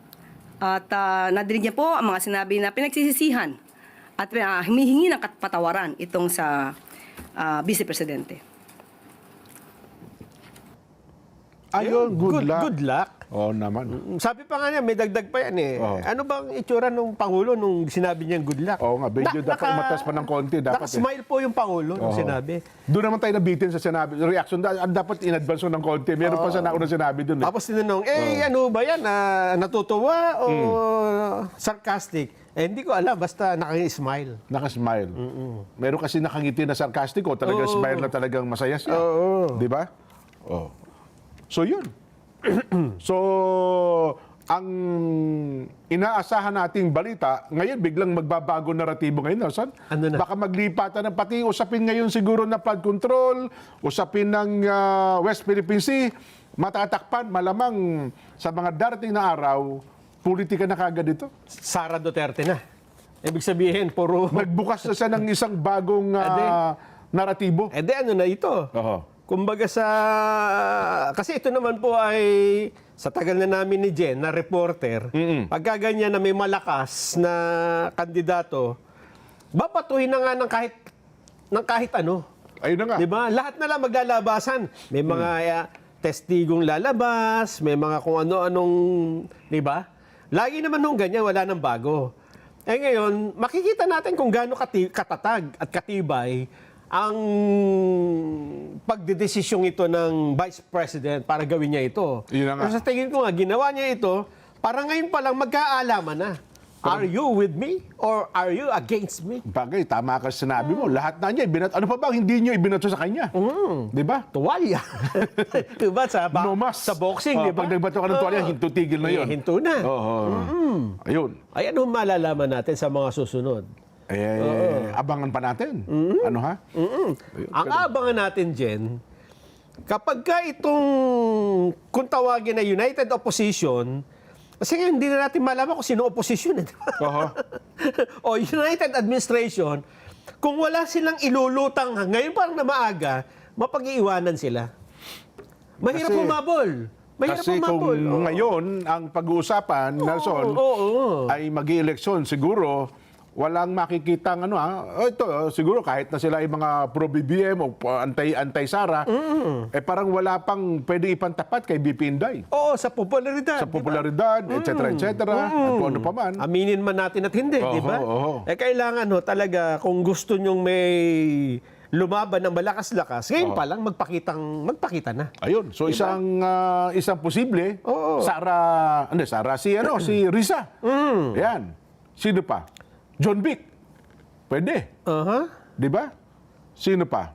At nadinig niya po ang mga sinabi na pinagsisisihan at humihingi ng patawaran itong sa Vice Presidente. Ayun, good luck. Good luck. Oo naman. Sabi pa nga niya, may dagdag pa yan eh. Ano bang itsura nung Pangulo nung sinabi niyang good luck? Oo nga, medyo dapat umatas pa ng konti. Dapat Naka-smile po yung Pangulo nung sinabi. Doon naman tayo nabitin sa sinabi. Reaction, dapat in-advance mo ng konti. Meron pa sa nauna sinabi doon. Tapos tinanong, ano ba yan? Natutuwa o sarcastic? Hindi ko alam, basta nakang-smile. Naka-smile. Meron kasi nakangiti na sarcastic o talagang smile na talagang masaya siya. Di ba? So yun. So, ang inaasahan nating balita, ngayon biglang magbabago naratibo ngayon, Nelson. Ano na? Baka maglipatan ng pati usapin ngayon siguro na flood control, usapin ng West Philippine Sea, matatakpan malamang sa mga darating na araw, politika na kagad ito. Sara Duterte na. Ibig sabihin, puro... Nagbukas na siya ng isang bagong naratibo. Eh di ano na ito? Oho. Kumbaga kasi ito naman po ay sa tagal na namin ni Jen na reporter, pagka ganyan na may malakas na kandidato, babatuhin na nga ng kahit ano. Ayun na nga. 'Di ba? Lahat na lang maglalabasan. May mga testigong lalabas, may mga kung ano-anong, 'di ba? Lagi naman nung ganyan, wala nang bago. Eh ngayon, makikita natin kung gaano katatag at katibay ang pagdedesisyong ito ng Vice President para gawin niya ito. Yun na nga. Kasi sa tingin ko nga, ginawa niya ito, para ngayon pa lang magkaalaman na. Are you with me or are you against me? Bagay, tama ka sa sinabi mo. Lahat na niya, ano pa ba hindi niyo ibinato sa kanya? Di ba? Tuwalya. Diba? No mas. Sa boxing, di ba? Pag nagbato ka ng tuwalya, hinto-tigil na yun. Hinto na. Ayun. Ay, ano malalaman natin sa mga susunod? Abangan pa natin. Ano ha? Ang abangan natin, Jen, kapag ka itong, kung tawagin na United Opposition, kasi ngayon hindi na natin malaman kung sino opposition. Di ba? O United Administration, kung wala silang ilulutang ngayon parang na maaga, mapag-iiwanan sila. Mahirap Kasi- humabol. Mahirap Kasi kung humabol. Oo. ngayon, ang pag-uusapan, Nelson, Oo. ay mag-i-eleksyon, siguro, walang makikitang ito, siguro kahit na sila ay mga pro-BBM o anti-Sara, parang wala pang pwede ipantapat kay BP Inday. Oo, sa popularidad. Sa popularidad, etc., at kung ano pa man. Aminin man natin at hindi, di ba? Oo. Kailangan talaga, kung gusto nyong may lumaban ng malakas-lakas, ngayon pa lang magpakita na. Ayun, so isang posible, Oo. si Risa. Yan. Sino pa? John Vic. Pwede. Aha. Di ba? Sino pa?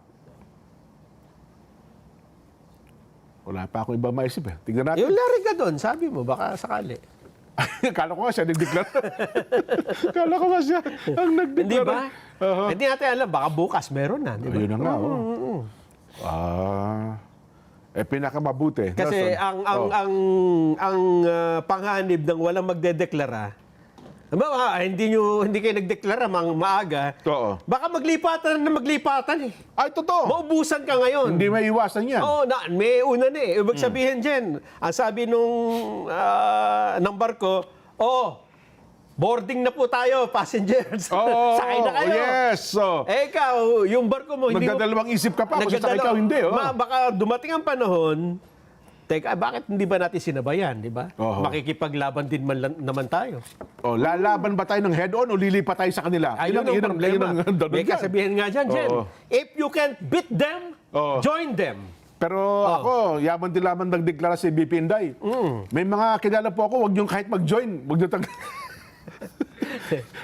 Wala pa akong iba maisip eh. Tignan natin. Yung Larry ka doon, sabi mo, baka sakali. Kala ko nga siya nagdeklara. Kala ko nga siya ang nagdeklara. Hindi ba? Aha. Hindi natin alam, baka bukas meron na, di ba? Ayun na nga. Pinakamabuti. Kasi Nelson. ang panghanib ng walang magdedeklara, hindi kayo nagdeklara maaga, Oo. baka maglipatan eh. Ay, totoo. Maubusan ka ngayon. Hindi may iwasan yan. Oo, may una na eh. Ibig sabihin dyan, ang sabi ng barko, boarding na po tayo, passengers. Oo, Sakay na kayo. yes. So, Ikaw, yung barko mo, hindi mo... nagdadalawang isip ka pa kung sasakay ka o hindi. Baka dumating ang panahon, teka, bakit hindi ba natin sinabayan, di ba? Oo. Makikipaglaban din naman tayo. Lalaban ba tayo ng head-on o lilipat tayo sa kanila? Ayun ang problema. May dyan. kasabihan nga dyan, Jen. Oo. If you can't beat them, Oo. join them. Pero ako, yaman din lamang nagdeklara si BP Inday. May mga kilala po ako, wag niyong kahit mag-join. Wag niyong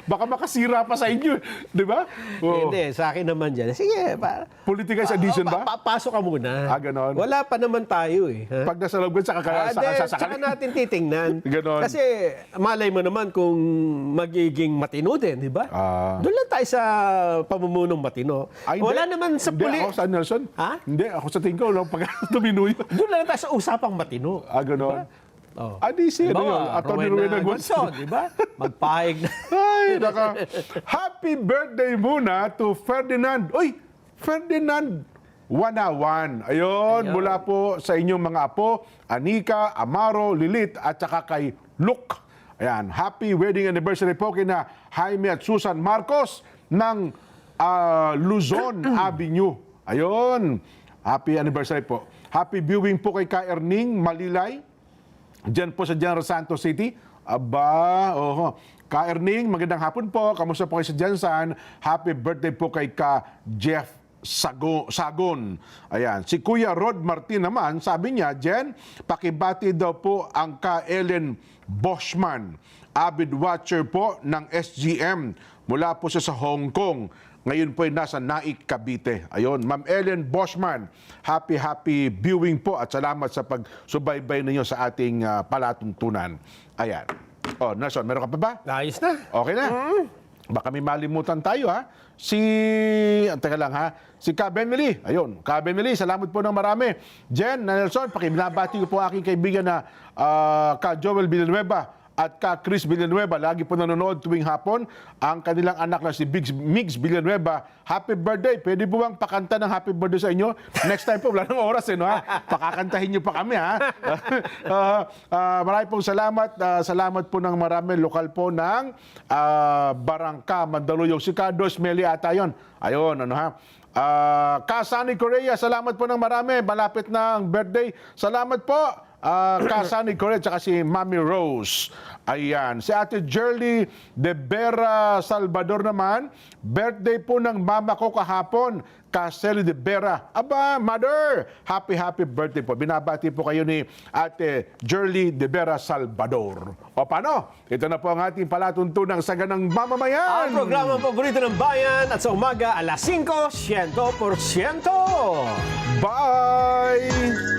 baka makasira pa sa inyo. Di ba? Oo. Hindi, sa akin naman dyan. Sige, Politicized edition ba? Pasok ka muna. Ganon. Wala pa naman tayo eh. Ha? Pag nasa loob ka, Saka natin titingnan. Ganon. Kasi malay mo naman kung magiging matino din, di ba? Doon lang tayo sa pamumunong matino. Ay, Wala hindi. naman sa Hindi, ako sa Nelson. Ha? Hindi, ako sa tingin ko, walang pag tuminuyo. Doon lang tayo sa usapang matino. Ganon. Oh. Di siya, Atty. Rowena Gonzo, di ba? Magpahig na. Ay, naka. Happy birthday muna to Ferdinand. Uy, Ferdinand Wanawan. Ayun, mula po sa inyong mga apo, Anika, Amaro, Lilith, at saka kay Luke. Ayan, happy wedding anniversary po kina Jaime at Susan Marcos ng Luzon Avenue. Ayun, happy anniversary po. Happy viewing po kay Ka Erning Malilay. Diyan po sa General Santos City. Ka Erning, magandang hapon po. Kamusta po kayo sa Jansan? Happy birthday po kay Ka Jeff Sagon. Ayan. Si Kuya Rod Martin naman, sabi niya, Jen, pakibati daw po ang Ka Ellen Boschman. Avid watcher po ng SGM. Mula po siya sa Hong Kong. Ngayon po ay nasa Naik, Cavite. Ayun, Ma'am Ellen Boschman, happy viewing po at salamat sa pagsubaybay ninyo sa ating palatuntunan. Ayan. Oh, Nelson, meron ka pa ba? Ayos na. Okay na. Baka may malimutan tayo, ha? Teka lang, ha? Si Ka Benmeli. Ayun, Ka Benmeli, salamat po ng marami. Jen, Nelson, pakibinabati ko po aking kaibigan na Ka Joel Villanueva at Ka Chris Villanueva. Lagi po nanonood tuwing hapon. Ang kanilang anak na si Migs Villanueva. Happy birthday. Pwede po bang pakanta ng happy birthday sa inyo? Next time po, wala nang oras, no, ha? Pakakantahin niyo pa kami, ha? Marami pong salamat. Salamat po ng marami. Lokal po ng Barangka, Mandaluyong. Si Ka Meli ata yun. Ayun, ano, ha? Ka Sunny Correa, salamat po ng marami. Malapit na ang birthday. Salamat po. Ka Sunny Correa, tsaka si Mami Rose. Ayan. Si Ate Jerly de Vera Salvador naman, birthday po ng mama ko kahapon, Casely de Vera. Aba, mother! Happy birthday po. Binabati po kayo ni Ate Jerly de Vera Salvador. O paano? Ito na po ang ating palatuntunang Saganang Mamamayan. Ang programa paborito ng bayan at sa umaga alas 5, 100%. Bye!